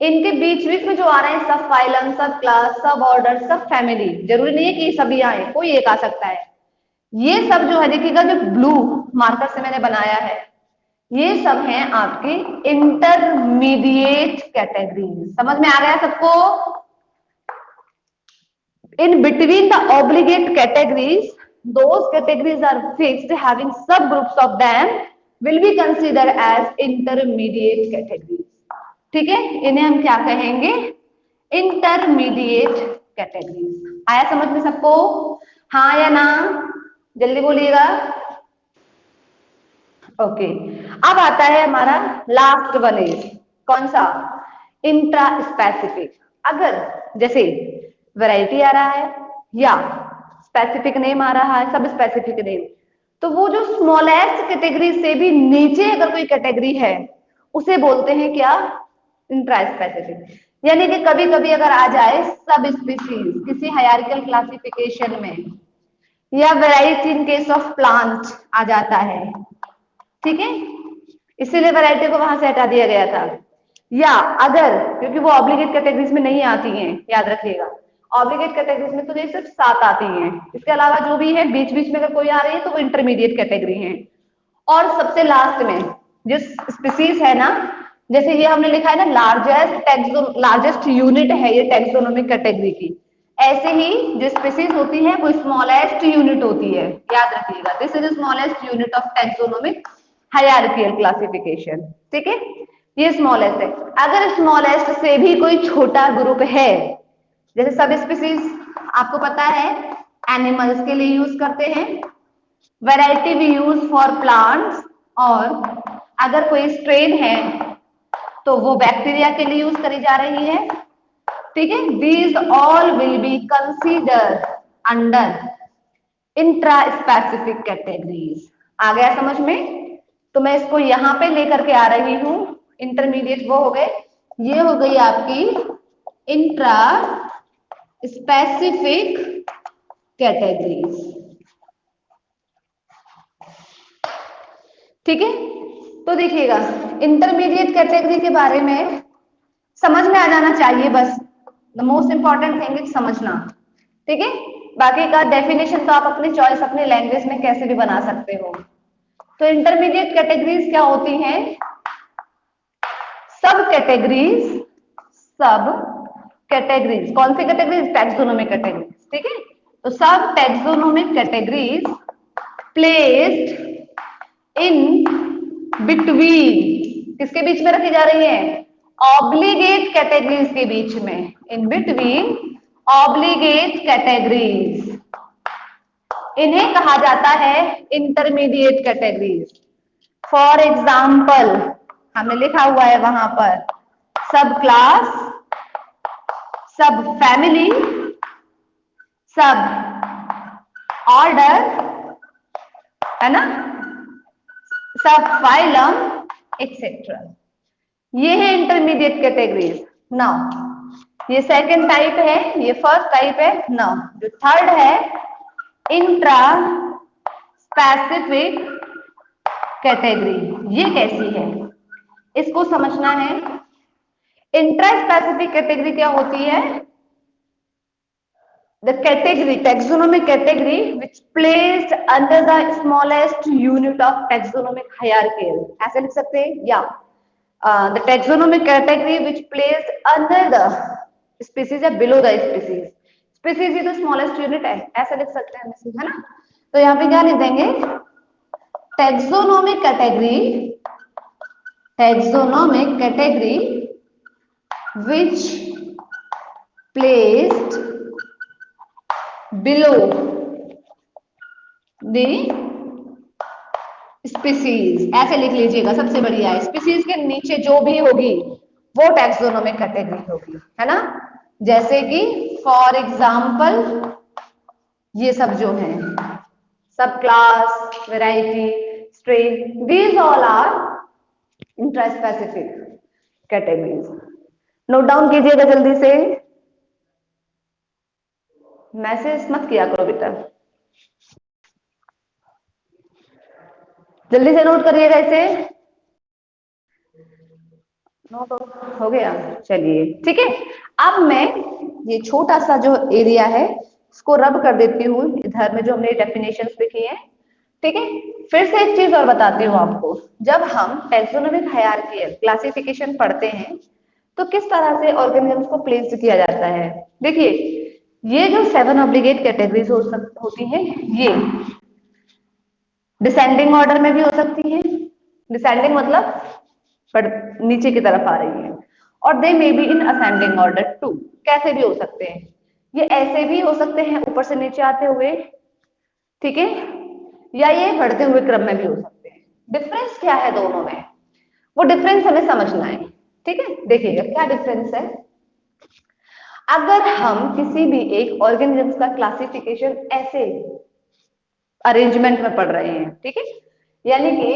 इनके बीच बीच में जो आ रहे हैं सब फाइलम, सब क्लास, सब ऑर्डर, सब फैमिली, जरूरी नहीं है कि सभी आए, कोई एक आ सकता है। ये सब जो है देखिएगा, जो ब्लू मार्कर से मैंने बनाया है, ये सब हैं आपके इंटरमीडिएट कैटेगरीज। समझ में आ गया सबको? In between the obligate categories, those categories are fixed, having subgroups of them will be considered as intermediate categories. ठीक है, इन्हें हम क्या कहेंगे? Intermediate categories. आया समझ में सबको? हाँ या ना? जल्दी बोलिएगा। ओके, अब आता है हमारा लास्ट वन इज कौन सा? Intra specific. अगर जैसे वैरायटी आ रहा है या स्पेसिफिक नेम आ रहा है, सब स्पेसिफिक नेम, तो वो जो स्मॉलेस्ट कैटेगरी से भी नीचे अगर कोई कैटेगरी है उसे बोलते हैं क्या? Intra specific. यानी कि कभी कभी अगर आ जाए सब स्पीसीज किसी हायरार्किकल क्लासिफिकेशन में, या variety in case of plant आ जाता है, ठीक है, इसीलिए वैरायटी को वहां से हटा दिया गया था। या अगर, क्योंकि वो ऑब्लिगेट कैटेगरीज में नहीं आती हैं, याद रखिएगा, ऑब्लिगेट कैटेगरीज में तो ये सिर्फ 7 आती हैं, इसके अलावा जो भी है बीच बीच में अगर कोई आ रही है तो वो इंटरमीडिएट कैटेगरी है। और सबसे लास्ट में जो स्पीसीज है ना, जैसे ये हमने लिखा है ना, लार्जेस्ट यूनिट है ये टैक्सोनॉमिक कैटेगरी की, ऐसे ही जो स्पीसीज होती है वो स्मॉलेस्ट यूनिट होती है, याद रखिएगा। This is smallest unit of taxonomic hierarchical classification, ठीक है, ये स्मॉलेस्ट है। अगर स्मॉलेस्ट से भी कोई छोटा ग्रुप है, जैसे सब स्पीसीज आपको पता है एनिमल्स के लिए यूज करते हैं, variety we use for plants, और अगर कोई स्ट्रेन है तो वो बैक्टीरिया के लिए यूज करी जा रही है, ठीक है। These all will be considered under intra specific categories. आ गया समझ में? तो मैं इसको यहां पे लेकर के आ रही हूं, इंटरमीडिएट वो हो गए, ये हो गई आपकी इंट्रा स्पेसिफिक कैटेगरीज, ठीक है। तो देखिएगा, इंटरमीडिएट कैटेगरी के बारे में समझ में आ जाना चाहिए, बस the most important thing is समझना, ठीक है। बाकी का डेफिनेशन तो आप अपनी चॉइस अपनी लैंग्वेज में कैसे भी बना सकते हो। तो इंटरमीडिएट कैटेगरीज क्या होती हैं? सब कैटेगरीज, सब कैटेगरीज, कौन सी कैटेगरीज? टैक्सोनॉमिक कैटेगरीज, ठीक है। तो सब taxonomic categories placed in between, किसके बीच में रखी जा रही है? ऑब्लिगेट कैटेगरीज के बीच में, इन बिटवीन ऑब्लिगेट कैटेगरीज, इन्हें कहा जाता है इंटरमीडिएट कैटेगरीज। फॉर एग्जाम्पल हमने लिखा हुआ है वहां पर सब क्लास, सब फैमिली, सब ऑर्डर, है ना, सब फाइलम एक्सेट्रा, ये है इंटरमीडिएट कैटेगरीज। नाउ ये सेकंड टाइप है, ये फर्स्ट टाइप है। नाउ जो थर्ड है इंट्रा स्पेसिफिक कैटेगरी, ये कैसी है इसको समझना है। इंट्रा स्पेसिफिक कैटेगरी क्या होती है? The category, taxonomic category which placed under the smallest unit of taxonomic hierarchy, ऐसे लिख सकते हैं। या the taxonomic category which placed under the species या below the species. Species ही तो smallest unit है, ऐसा लिख सकते हैं हम, है ना? तो यहाँ पे क्या लिख देंगे? taxonomic category which placed below the species, ऐसे लिख लीजिएगा, सबसे बढ़िया है। स्पीसीज के नीचे जो भी होगी वो टैक्सोनोमिक कैटेगरी होगी, है ना? जैसे कि फॉर एग्जांपल ये सब जो है, sub class, variety, strain, these all are intraspecific categories. Note down कीजिएगा जल्दी से, मैसेज मत किया करो बेटा, जल्दी से नोट करिएगा इसे। नोट हो गया, चलिए ठीक है। अब मैं ये छोटा सा जो एरिया है इसको रब कर देती हूँ इधर में जो हमने डेफिनेशंस लिखी है, ठीक है। फिर से एक चीज और बताती हूँ आपको, जब हम टैक्सोनॉमिक हायरार्की क्लासिफिकेशन पढ़ते हैं तो किस तरह से ऑर्गेनिजम्स को प्लेस किया जाता है। देखिए ये जो 7 ऑब्लिगेट कैटेगरीज होती हैं, ये डिसेंडिंग ऑर्डर में भी हो सकती है, डिसेंडिंग मतलब नीचे की तरफ आ रही है, और they may be in ascending order too, कैसे भी हो सकते हैं, ये ऐसे भी हो सकते हैं ऊपर से नीचे आते हुए, ठीक है, या ये बढ़ते हुए क्रम में भी हो सकते हैं। डिफरेंस क्या है दोनों में, वो डिफरेंस हमें समझना है, ठीक है। देखिएगा क्या डिफरेंस है। अगर हम किसी भी एक ऑर्गेनिजम्स का क्लासिफिकेशन ऐसे अरेंजमेंट में पढ़ रहे हैं, ठीक है, यानी कि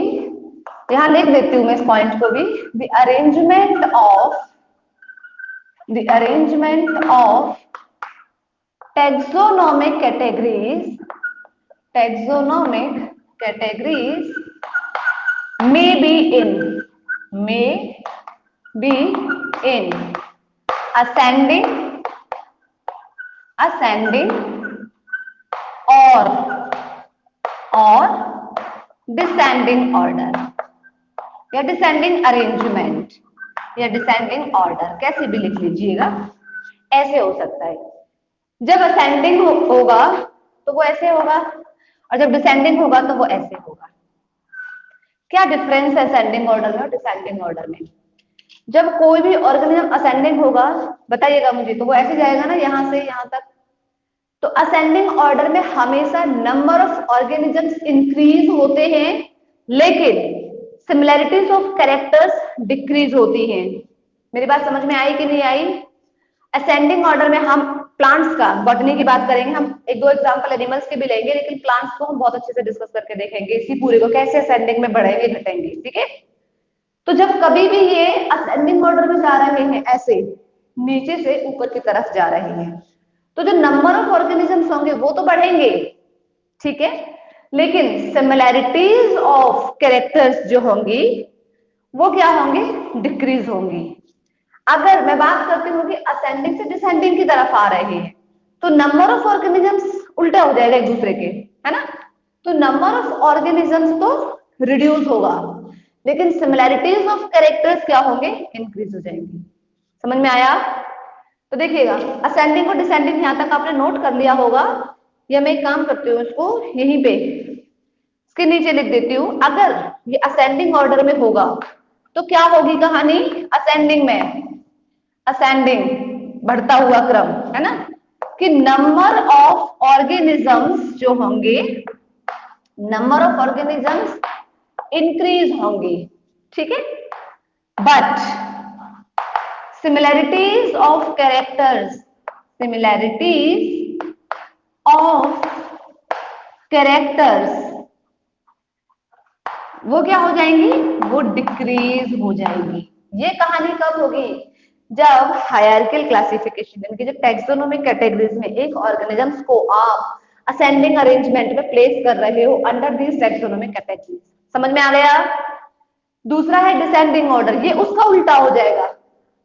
यहां लिख देती हूं मैं इस पॉइंट को भी, the arrangement of taxonomic categories may be in ascending or descending order, या डिसेंडिंग अरेंजमेंट या डिसेंडिंग ऑर्डर, कैसे भी लिख लीजिएगा, ऐसे हो सकता है। जब असेंडिंग होगा तो वो ऐसे होगा, और जब डिसेंडिंग होगा तो वो ऐसे होगा। क्या डिफरेंस है असेंडिंग ऑर्डर में और डिसेंडिंग ऑर्डर में? जब कोई भी ऑर्गेनिज्म असेंडिंग होगा, बताइएगा मुझे, तो वो ऐसे जाएगा ना यहां से यहां तक। तो असेंडिंग ऑर्डर में हमेशा नंबर ऑफ ऑर्गेनिजम्स इंक्रीज होते हैं, लेकिन सिमिलैरिटीज ऑफ कैरेक्टर्स डिक्रीज होती हैं। मेरी बात समझ में आई कि नहीं आई? असेंडिंग ऑर्डर में हम प्लांट्स का, बॉटनी की बात करेंगे, हम एक दो एग्जांपल एनिमल्स के भी लेंगे, लेकिन प्लांट्स को हम बहुत अच्छे से डिस्कस करके देखेंगे, इसी पूरे को कैसे असेंडिंग में बढ़ेंगे घटेंगे, ठीक है। तो जब कभी भी ये असेंडिंग ऑर्डर में जा रहे हैं, ऐसे नीचे से ऊपर की तरफ जा रहे हैं, तो जो नंबर ऑफ ऑर्गेनिजम्स होंगे वो तो बढ़ेंगे, ठीक है, लेकिन सिमिलैरिटीज ऑफ कैरेक्टर्स जो होंगी वो क्या होंगी? डिक्रीज होंगी। अगर मैं बात करती हूँ कि असेंडिंग से डिसेंडिंग की तरफ आ रहे हैं, तो नंबर ऑफ ऑर्गेनिजम्स उल्टा हो जाएगा एक दूसरे के, है ना? तो नंबर ऑफ ऑर्गेनिजम्स तो रिड्यूस होगा, लेकिन सिमिलैरिटीज ऑफ कैरेक्टर्स क्या होंगे? इंक्रीज हो जाएंगे। समझ में आया? तो देखिएगा असेंडिंग और डिसेंडिंग यहां तक आपने नोट कर लिया होगा, या मैं एक काम करती हूँ इसको यहीं पे इसके नीचे लिख देती हूँ। अगर ये असेंडिंग ऑर्डर में होगा तो क्या होगी कहानी? असेंडिंग में, असेंडिंग बढ़ता हुआ क्रम, है ना, कि नंबर ऑफ ऑर्गेनिजम्स जो होंगे, नंबर ऑफ ऑर्गेनिजम्स इंक्रीज होंगी, ठीक है। But similarities of characters, similarities of characters वो क्या हो जाएंगी? वो डिक्रीज हो जाएगी। ये कहानी कब होगी? जब हायरार्किकल क्लासिफिकेशन यानी कि जब टैक्सोनॉमिक कैटेगरीज में एक ऑर्गेनिजम्स को आप असेंडिंग अरेंजमेंट में प्लेस कर रहे हो अंडर दिस टैक्सोनॉमिक कैटेगरीज। समझ में आ गया? दूसरा है डिसेंडिंग ऑर्डर, ये उसका उल्टा हो जाएगा।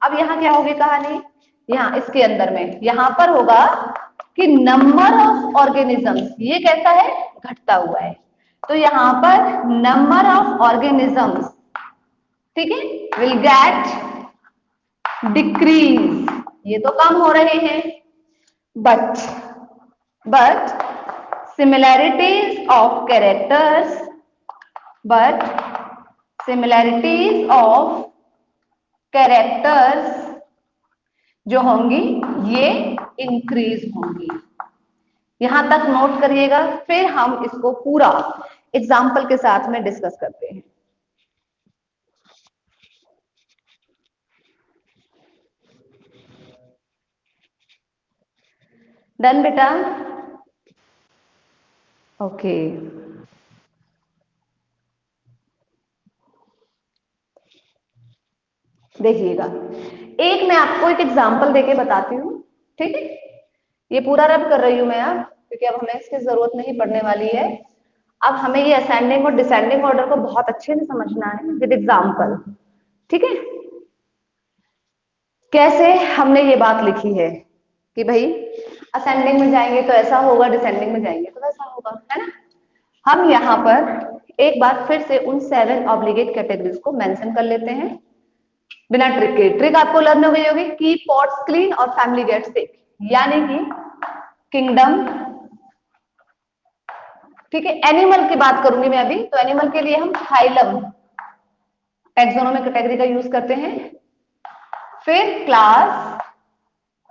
अब यहाँ क्या होगी कहानी? यहाँ इसके अंदर में यहां पर होगा कि नंबर ऑफ ऑर्गेनिजम्स, ये कैसा है? घटता हुआ है। तो यहां पर नंबर ऑफ ऑर्गेनिजम्स ठीक है, विल गेट डिक्रीज, ये तो कम हो रहे हैं, but similarities of characters but similarities of characters जो होंगी ये इंक्रीज होंगी। यहां तक नोट करिएगा, फिर हम इसको पूरा एग्जाम्पल के साथ में डिस्कस करते हैं। डन बेटा? ओके, देखिएगा, एक मैं आपको एक एग्जाम्पल देके बताती हूँ, ठीक है? ये पूरा रब कर रही हूं मैं अब, क्योंकि अब हमें इसकी जरूरत नहीं पड़ने वाली है। अब हमें ये असेंडिंग और डिसेंडिंग ऑर्डर को बहुत अच्छे से समझना है विद एग्जाम्पल, ठीक है? कैसे हमने ये बात लिखी है कि भाई असेंडिंग में जाएंगे तो ऐसा होगा, डिसेंडिंग में जाएंगे तो वैसा होगा, है ना? हम यहाँ पर एक बार फिर से उन 7 ऑब्लिगेट कैटेगरीज को मेंशन कर लेते हैं बिना ट्रिक के। ट्रिक आपको लर्न हो गई होगी, कीप पॉट्स क्लीन और फैमिली गेट्स सिक, यानी कि किंगडम, ठीक है? एनिमल की बात करूंगी मैं अभी, तो एनिमल के लिए हम फाइलम टैक्सोनॉमिक कैटेगरी का यूज करते हैं, फिर class,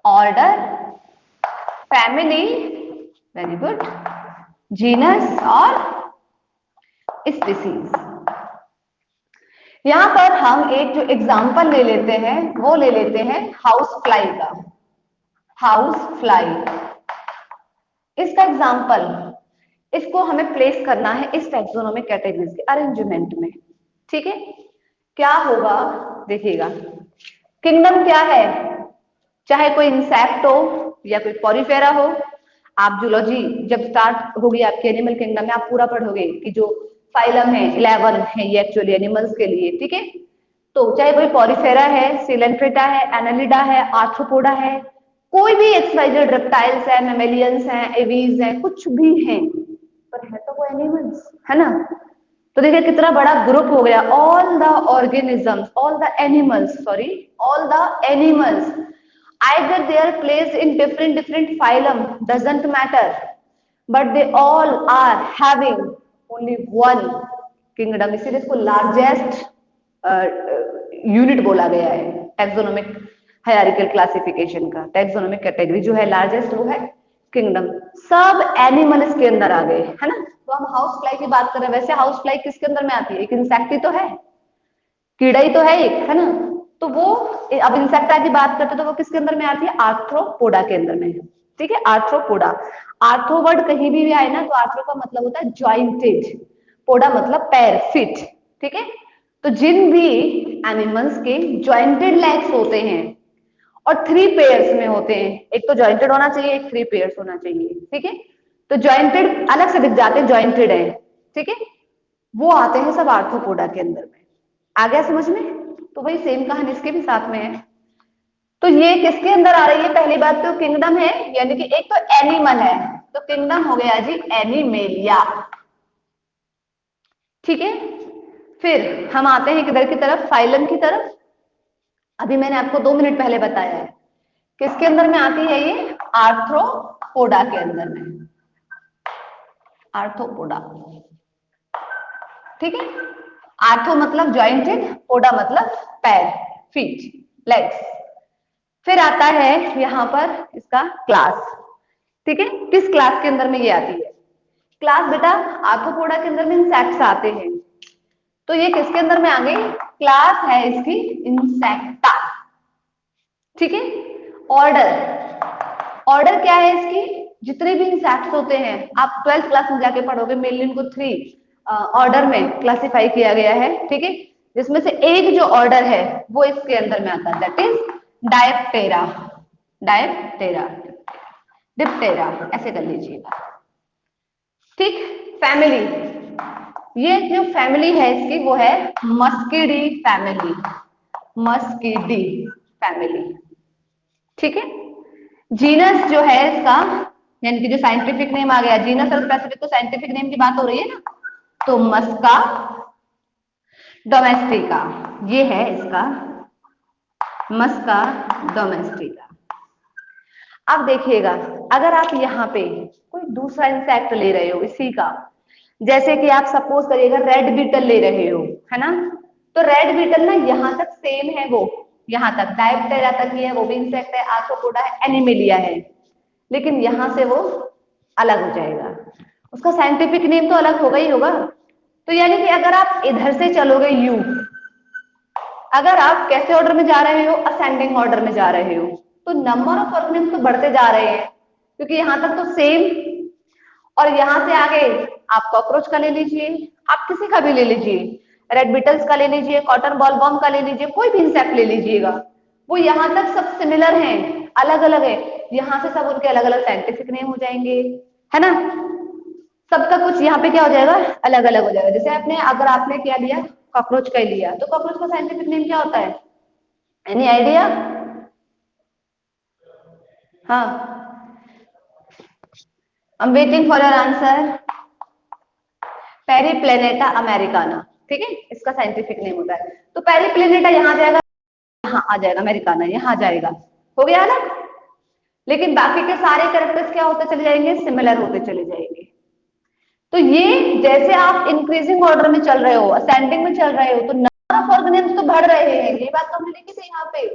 order, family, very good, genus और स्पीसीज। यहां पर हम एक जो एग्जांपल ले लेते हैं वो ले लेते हैं हाउस फ्लाई का। हाउस फ्लाई, इसका एग्जांपल, इसको हमें प्लेस करना है इस टैक्सोनॉमिक कैटेगरीज के अरेंजमेंट में, ठीक है? क्या होगा देखिएगा, किंगडम क्या है, चाहे कोई इंसेक्ट हो या कोई पॉलीफेरा हो। आप जूलॉजी जब स्टार्ट होगी आपके एनिमल किंगडम में, आप पूरा पढ़ोगे कि जो फाइलम है 11 है ये एक्चुअली एनिमल्स के लिए, ठीक है? तो चाहे कोई पॉलीफेरा है, सिलेंट्रेटा है, एनालिडा है, आर्थ्रोपोडा है, कोई भी एक्सवाइजेड रेप्टाइल्स है, मैमेलियंस हैं, एवीज हैं, कुछ भी हैं, पर है तो वो एनिमल्स, है ना? तो देखिए कितना बड़ा ग्रुप हो गया, all the organisms, all the animals, sorry, all the animals, either they are placed in different phylum, doesn't matter, but they all are having only one kingdom, इसीलिए इसको लार्जेस्ट यूनिट बोला गया है टैक्सोनॉमिक हायरार्किकल क्लासिफिकेशन का। Taxonomic category जो है largest वो है किंगडम, सब एनिमल इसके अंदर आ गए, है ना? तो हम हाउस फ्लाई की बात कर रहे हैं, वैसे हाउस फ्लाई किसके अंदर में आती है? एक इंसेक्ट ही तो है, कीड़ा ही तो है एक, है ना? तो वो अब इंसेक्टा की बात करते तो वो किसके अंदर में आती है? आर्थ्रोपोडा के अंदर में, ठीक है? आर्थ्रोपोडा, आर्थ्रो वर्ड कहीं भी आए ना तो आर्थ्रो का मतलब होता है ज्वाइंटेड, पोडा मतलब पैर, फिट, ठीक है? तो जिन भी एनिमल्स के ज्वाइंटेड लेग्स होते हैं और 3 पेयर्स में होते हैं, एक तो ज्वाइंटेड होना चाहिए, एक 3 पेयर्स होना चाहिए, ठीक है? तो ज्वाइंटेड अलग से दिख जाते हैं, ज्वाइंटेड है, ठीक है? वो आते हैं सब आर्थ्रोपोडा के अंदर में। आ गया समझ में? तो वही सेम कहानी इसके भी साथ में है। तो ये किसके अंदर आ रही है? पहली बात तो किंगडम है, यानी कि एक तो एनिमल है, तो किंगडम हो गया जी एनिमेलिया, ठीक है? फिर हम आते हैं किधर की तरफ? फाइलम की तरफ। अभी मैंने आपको 2 मिनट पहले बताया है किसके अंदर में आती है ये? आर्थ्रोपोडा के अंदर में, आर्थ्रोपोडा, ठीक है? आर्थो मतलब ज्वाइंटेड, पोडा मतलब पैर, फीट, लेग्स। फिर आता है यहां पर इसका क्लास, ठीक है? किस क्लास के अंदर में ये आती है? क्लास बेटा आर्थ्रोपोडा के अंदर में इंसेक्ट्स आते हैं, तो ये किसके अंदर में आ गई? क्लास है इसकी इंसेक्टा, ठीक है? ऑर्डर, ऑर्डर क्या है इसकी? जितने भी इंसेक्ट्स होते हैं, आप 12th क्लास में जाके पढ़ोगे, मेनली इनको 3 ऑर्डर में क्लासिफाई किया गया है, ठीक है? जिसमें से एक जो ऑर्डर है वो इसके अंदर में आता है, that is diptera, diptera, Diptera, ऐसे कर लीजिएगा, ठीक? फैमिली, ये जो फैमिली है इसकी वो है मस्किडी फैमिली, मस्किडी फैमिली, ठीक है? जीनस जो है इसका, यानी कि जो साइंटिफिक नेम आ गया, जीनस और स्पेसिफिक तो साइंटिफिक नेम की बात हो रही है ना, तो मस्का डोमेस्टिका, ये है इसका मस्का डोमेस्टिका। अब देखिएगा, अगर आप यहाँ पे कोई दूसरा इंसेक्ट ले रहे हो इसी का, जैसे कि आप सपोज करिएगा रेड बीटल ले रहे हो, है ना, तो रेड बीटल ना यहाँ तक सेम है, वो यहाँ तक डायप्टेरा तक ही है, वो भी इंसेक्ट है, आर्थ्रोपोडा है, एनिमेलिया है, लेकिन यहाँ से वो अलग हो जाएगा, उसका साइंटिफिक नेम तो अलग होगा ही होगा। तो यानी कि अगर आप इधर से चलोगे यू, अगर आप कैसे ऑर्डर में जा रहे हो, असेंडिंग ऑर्डर में जा रहे हो, तो नंबर ऑफ ऑर्गेनिज्म तो बढ़ते जा रहे हैं, क्योंकि यहां तक तो सेम, और यहां से आगे आप कॉकरोच का ले लीजिए, आप किसी का भी ले लीजिए, रेड बीटल्स का ले लीजिए, कॉटन बॉल बॉम का ले लीजिए, कोई भी इंसेक्ट ले लीजिएगा, वो यहां तक सब सिमिलर हैं, अलग अलग है, यहां से सब उनके अलग अलग साइंटिफिक नेम हो जाएंगे, है ना, सबका कुछ यहाँ पे क्या हो जाएगा, अलग अलग हो जाएगा। जैसे आपने, अगर आपने क्या लिया, कॉकरोच का ही लिया, तो कॉकरोच का साइंटिफिक नेम क्या होता है, एनी आइडिया? हाँ, I am waiting for your answer. Periplaneta Americana, ठीक है, इसका साइंटिफिक नेम होता है। तो पेरीप्लेनेटा यहाँ जाएगा, यहाँ आ जाएगा, अमेरिकाना यहाँ जाएगा, हो गया ना। लेकिन बाकी के सारे कैरेक्टर्स क्या होते चले जाएंगे, सिमिलर होते चले जाएंगे। तो ये जैसे आप इंक्रीजिंग ऑर्डर में चल रहे हो, असेंडिंग में चल रहे हो, तो नंबर ऑफ ऑर्गेनिज्म तो बढ़ रहे हैं, ये बात तो हमने लिखी थी यहाँ पे,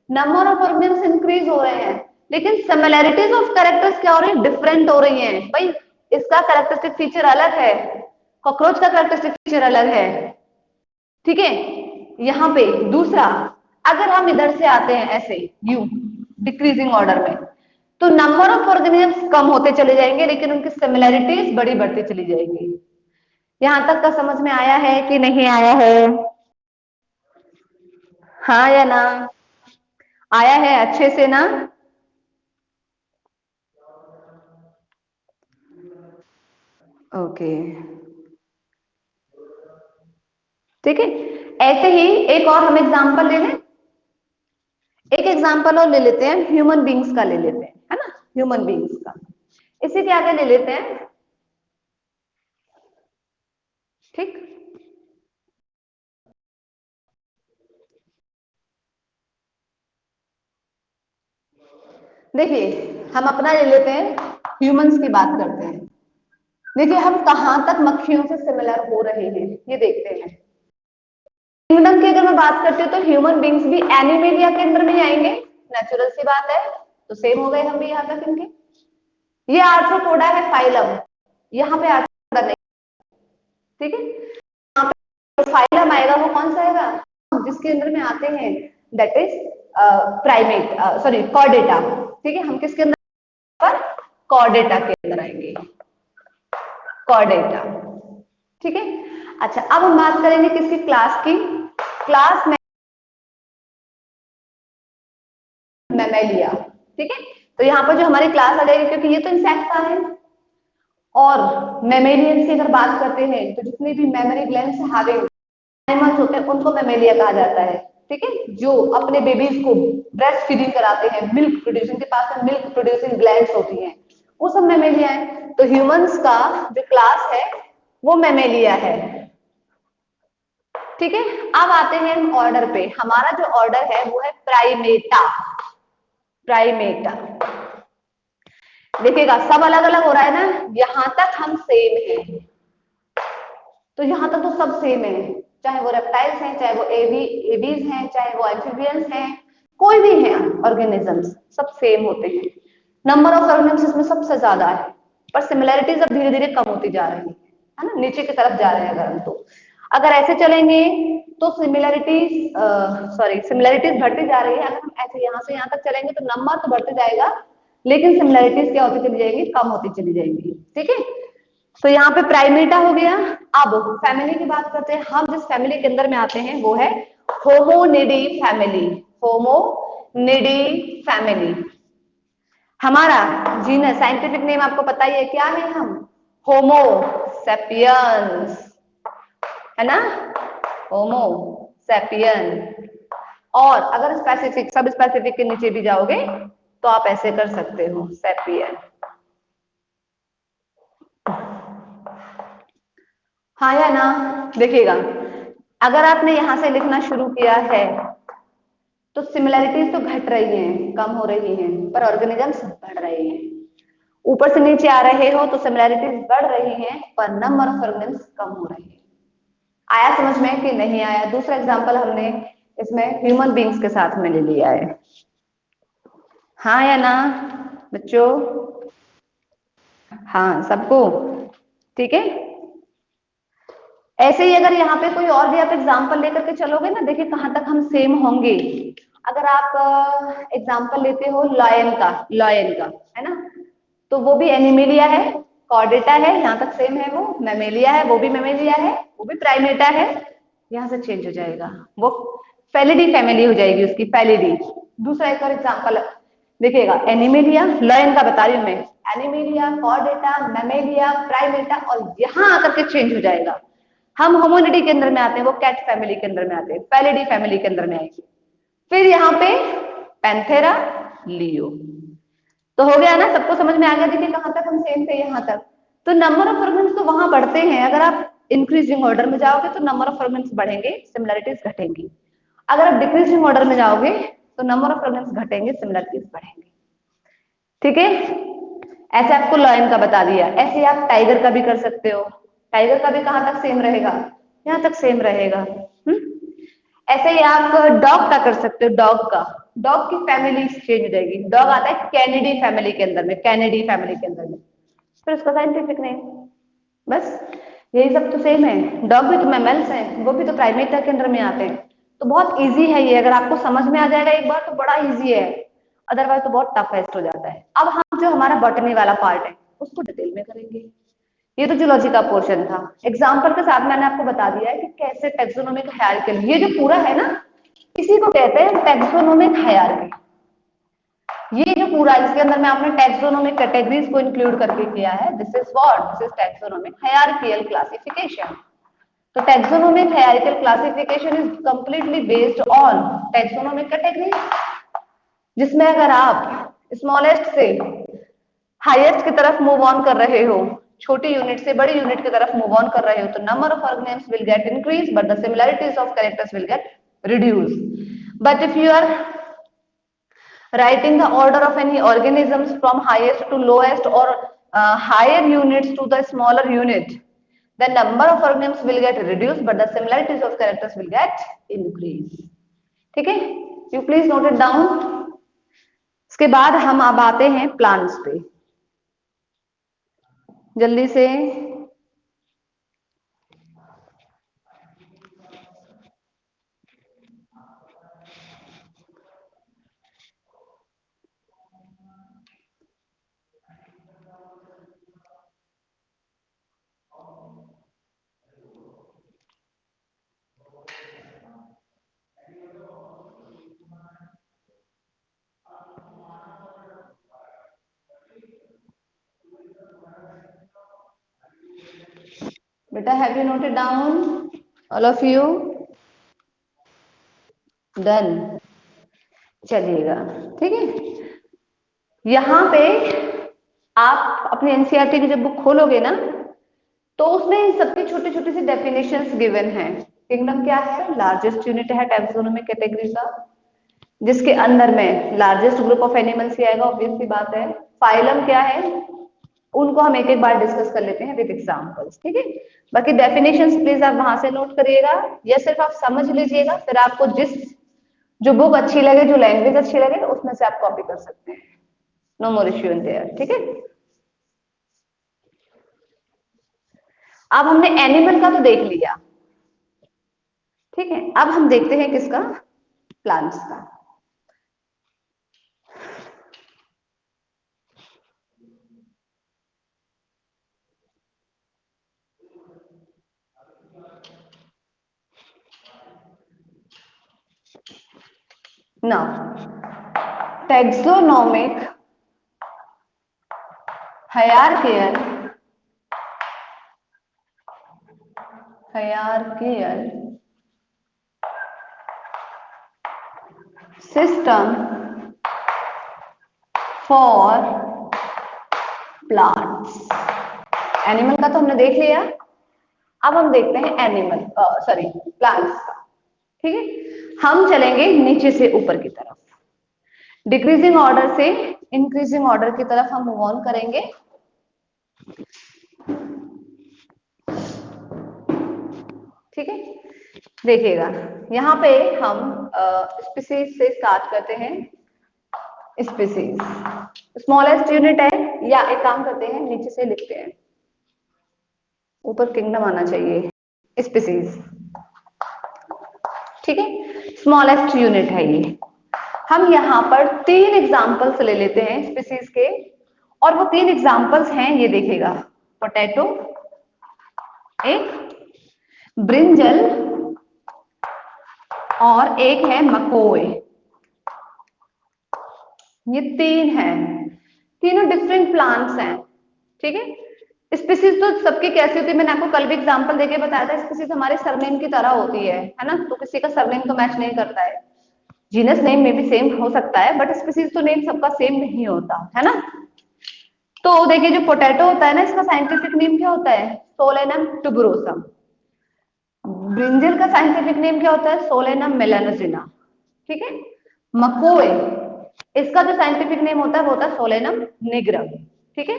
नंबर ऑफ ऑर्गेनिज्म इंक्रीज हो रहे हैं, लेकिन सिमिलैरिटीज ऑफ कैरेक्टर्स क्या हो रही है, डिफरेंट हो रही हैं भाई। इसका कैरेक्टरिस्टिक फीचर अलग है, कॉकरोच का कैरेक्टरिस्टिक फीचर अलग है, ठीक है। यहाँ पे दूसरा, अगर हम इधर से आते हैं ऐसे यू डिक्रीजिंग ऑर्डर में, तो नंबर ऑफ ऑर्गेनिजम्स कम होते चले जाएंगे, लेकिन उनकी सिमिलैरिटीज बड़ी बढ़ती चली जाएंगी। यहां तक का समझ में आया है कि नहीं आया है? हाँ या ना? आया है अच्छे से ना? ओके, ठीक है। ऐसे ही एक और हम एग्जांपल ले लें, एक एग्जांपल और ले लेते हैं, ह्यूमन बींग्स का ले लेते हैं, है ना, ह्यूमन बींग्स का, इसी के आगे ले लेते हैं, ठीक। देखिए, हम अपना ले लेते हैं, ह्यूमंस की बात करते हैं। देखिए, हम कहां तक मक्खियों से सिमिलर हो रहे हैं ये देखते हैं। किंगडम की अगर मैं बात करती हूँ, तो ह्यूमन बींग्स भी एनिमेलिया के अंदर में ही आएंगे, नेचुरल सी बात है, तो सेम हो गए हम भी यहाँ तक इनके। ये आर्थ्रोपोडा है फाइलम, यहाँ पे आर्थ्रोपोडा नहीं, ठीक है। यहाँ पे फाइलम आएगा, वो कौन सा आएगा, जिसके अंदर में आते हैं, that is primate, sorry Chordata, ठीक है। हम किसके अंदर पर, कॉर्डेटा के अंदर आएंगे, कॉर्डेटा, ठीक है। अच्छा, अब हम बात करेंगे किसकी, क्लास की, क्लास में मैमेलिया, ठीक है। तो यहाँ पर जो हमारी क्लास आ जाएगी, क्योंकि ये तो इंसेक्ट का है, और मैमेलियन की अगर बात करते हैं, तो जितने भी मेमोरी ग्लैंड्स हैविंग एनिमल्स होते हैं, उनको मैमेलिया कहा जाता है, ठीक है। जो अपने बेबीज को ब्रेस्ट फीडिंग कराते हैं, मिल्क प्रोड्यूसिंग, के पास में मिल्क प्रोड्यूसिंग ग्लैंड्स होती हैं, वो सब मैमेलिया है। तो ह्यूमंस का जो क्लास है वो मैमेलिया है, ठीक है। अब आते हैं हम ऑर्डर पे, हमारा जो ऑर्डर है वो है प्राइमेटा, प्राइमेटा। देखिएगा, सब अलग अलग हो रहा है ना, यहां तक हम सेम है, तो यहां तक तो सब सेम है, चाहे वो रेप्टाइल्स हैं, चाहे वो एबीज हैं, चाहे वो एम्फीबियंस हैं, कोई भी है ऑर्गेनिजम्स, सब सेम होते हैं। नंबर ऑफ ऑर्गेनिजम्स इसमें सबसे ज्यादा है, पर सिमिलैरिटीज अब धीरे धीरे कम होती जा रही है ना, नीचे की तरफ जा रहे हैं अगर हम, तो अगर ऐसे चलेंगे तो सिमिलैरिटीज, सॉरी, सिमिलैरिटीज बढ़ती जा रही है, अगर हम ऐसे यहाँ से यहाँ तक चलेंगे तो नंबर तो बढ़ते जाएगा, लेकिन सिमिलैरिटीज क्या होती चली जाएगी, कम होती चली जाएंगी, ठीक है। तो यहाँ पे प्राइमेटा हो गया। अब फैमिली की बात करते हैं, हम जिस फैमिली के अंदर में आते हैं वो है होमोनिडी फैमिली, होमोनिडी फैमिली। हमारा जीनस साइंटिफिक नेम आपको पता ही है, क्या है हम, होमो सेपियंस, है ना, होमो सेपियन। और अगर स्पेसिफिक, सब स्पेसिफिक के नीचे भी जाओगे तो आप ऐसे कर सकते हो, सेपियन। हाँ या ना? देखिएगा, अगर आपने यहां से लिखना शुरू किया है तो सिमिलैरिटीज तो घट रही हैं, कम हो रही हैं, पर ऑर्गेनिजम्स बढ़ रहे हैं। ऊपर से नीचे आ रहे हो तो सिमिलैरिटीज बढ़ रही हैं पर नंबर ऑफ ऑर्गेनिजम्स कम हो रहे हैं। आया समझ में कि नहीं आया? दूसरा एग्जांपल हमने इसमें ह्यूमन बींग्स के साथ में ले लिया है। हाँ या ना बच्चों? हाँ सबको ठीक है। ऐसे ही अगर यहाँ पे कोई और भी आप एग्जांपल लेकर के चलोगे ना, देखिए कहां तक हम सेम होंगे। अगर आप एग्जांपल लेते हो लॉयन का है ना, तो वो भी एनिमेलिया है, कॉर्डेटा है, यहाँ तक सेम है। वो मैमेलिया है, वो भी मैमेलिया है, वो भी प्राइमेटा है। यहाँ से चेंज हो जाएगा, वो फेलिडी फैमिली हो जाएगी उसकी, फेलिडी। दूसरा एक और एग्जांपल देखिएगा, एनिमेलिया, लॉयन का बता रही हूँ मैं, एनिमेलिया, कॉर्डेटा, मैमेलिया, प्राइमेटा, और यहाँ आकर के चेंज हो जाएगा। हम होमोनिडी के अंदर में आते हैं, वो कैट फैमिली के अंदर में आते हैं, पैलिडी फैमिली के अंदर में आएंगे। फिर यहाँ पे पैंथेरा, लियो। तो हो गया ना, सबको समझ में आ गया? देखिए कहां तक हम सेम थे, यहाँ तक। तो नंबर ऑफ ऑर्गेन्स तो वहां बढ़ते हैं, अगर आप इंक्रीजिंग ऑर्डर में जाओगे तो नंबर ऑफ ऑर्गेन्स बढ़ेंगे, सिमिलरिटीज घटेंगी। अगर आप डिक्रीजिंग ऑर्डर में जाओगे तो नंबर ऑफ ऑर्गेन्स घटेंगे, सिमिलरिटीज बढ़ेंगे। ठीक है, ऐसे आपको लॉयन का बता दिया। ऐसे आप टाइगर का भी कर सकते हो। टाइगर का भी कहां तक सेम रहेगा? यहाँ तक सेम रहेगा। ऐसे ही आप डॉग का कर सकते हो। डॉग का, डॉग की फैमिली चेंज हो जाएगी। डॉग आता है कैनिडी फैमिली के अंदर में, कैनिडी फैमिली के अंदर में, फिर उसका साइंटिफिक नेम। बस यही सब तो सेम है। डॉग भी तो मैमल्स हैं, वो भी तो प्राइमेटा के अंदर में आते हैं। तो बहुत इजी है ये, अगर आपको समझ में आ जाएगा एक बार तो बड़ा इजी है, अदरवाइज तो बहुत टफेस्ट हो जाता है। अब हम जो हमारा बॉटनी वाला पार्ट है उसको डिटेल में करेंगे। ये तो जूलॉजी का पोर्शन था। एग्जाम्पल के साथ मैंने आपको बता दिया है कि कैसे टेक्सोनोमिक हायरार्की, ये जो पूरा है ना, इसी को कहते हैं टेक्सोनोमिक हायरार्की। ये जो पूरा इसके अंदर में आपने टैक्सोनोमिक कैटेगरीज को इंक्लूड करके किया है, this is what, this is taxonomic hierarchical classification. तो taxonomic hierarchical classification is completely based on taxonomic categories, जिसमें अगर आप स्मॉलेस्ट से हाईएस्ट की तरफ मूव ऑन कर रहे हो, छोटी यूनिट से बड़ी यूनिट की तरफ मूव ऑन कर रहे हो, तो number of organisms will get increase but the similarities of characters will get reduce. But if you are writing the order of any organisms from highest to lowest, or higher units to the smaller unit, the number of organisms will get reduced but the similarities of characters will get increased. ठीक है, you please note it down. इसके बाद हम अब आते हैं plants पे जल्दी से। बेटा have you noted down all of you? Done, चलिएगा ठीक है। यहाँ पे आप अपने एनसीईआरटी की जब बुक खोलोगे ना, तो उसमें इन सबकी छोटी छोटी सी डेफिनेशंस गिवन है। किंगडम क्या है? लार्जेस्ट यूनिट है टैक्सोनोमिक कैटेगरी का, जिसके अंदर में लार्जेस्ट ग्रुप ऑफ एनिमल्स ही आएगा, ऑब्वियस सी बात है। फाइलम क्या है, उनको हम एक एक बार डिस्कस कर लेते हैं विद एग्जांपल्स, ठीक है। बाकी डेफिनेशंस प्लीज आप वहां से नोट करिएगा, या सिर्फ आप समझ लीजिएगा, फिर आपको जिस जो बुक अच्छी लगे, जो लैंग्वेज अच्छी लगे, उसमें से आप कॉपी कर सकते हैं। No more issue in there, ठीक है। अब हमने एनिमल का तो देख लिया, ठीक है। अब हम देखते हैं किसका? प्लांट्स का। Now taxonomic hierarchical system for plants. Animal का तो हमने देख लिया। अब हम देखते हैं एनिमल सॉरी प्लांट्स का। ठीक है, हम चलेंगे नीचे से ऊपर की तरफ, डिक्रीजिंग ऑर्डर से इंक्रीजिंग ऑर्डर की तरफ हम मूव ऑन करेंगे। ठीक है, देखिएगा यहाँ पे हम स्पीसीज से स्टार्ट करते हैं। स्पीसीज स्मॉलेस्ट यूनिट है, या एक काम करते हैं नीचे से लिखते हैं, ऊपर किंगडम आना चाहिए। स्पीसीज, ठीक है, स्मॉलेस्ट यूनिट है ये। हम यहाँ पर 3 एग्जांपल्स ले लेते हैं स्पीसीज के, और वो 3 एग्जांपल्स हैं, ये देखिएगा, पोटैटो, एक ब्रिंजल और एक है मकोए। ये 3 हैं, तीनों डिफरेंट प्लांट्स हैं। ठीक है, स्पीसीज तो सबकी कैसी होती है, मैंने आपको कल भी एग्जांपल देके बताया था, स्पीसीज हमारे सरनेम की तरह होती है ना, तो किसी का सरनेम तो मैच नहीं करता है। जीनस नेम में भी सेम हो सकता है, बट स्पीसीज तो नेम सबका सेम नहीं होता है ना। तो देखिए जो पोटैटो होता है ना, इसका साइंटिफिक नेम क्या होता है, सोलेनम टुबरोसम। ब्रिंजल का साइंटिफिक नेम क्या होता है, सोलेनम मेलानोजिना। ठीक है, मकोए, इसका जो साइंटिफिक नेम होता है वो होता है सोलेनम निग्रम। ठीक है,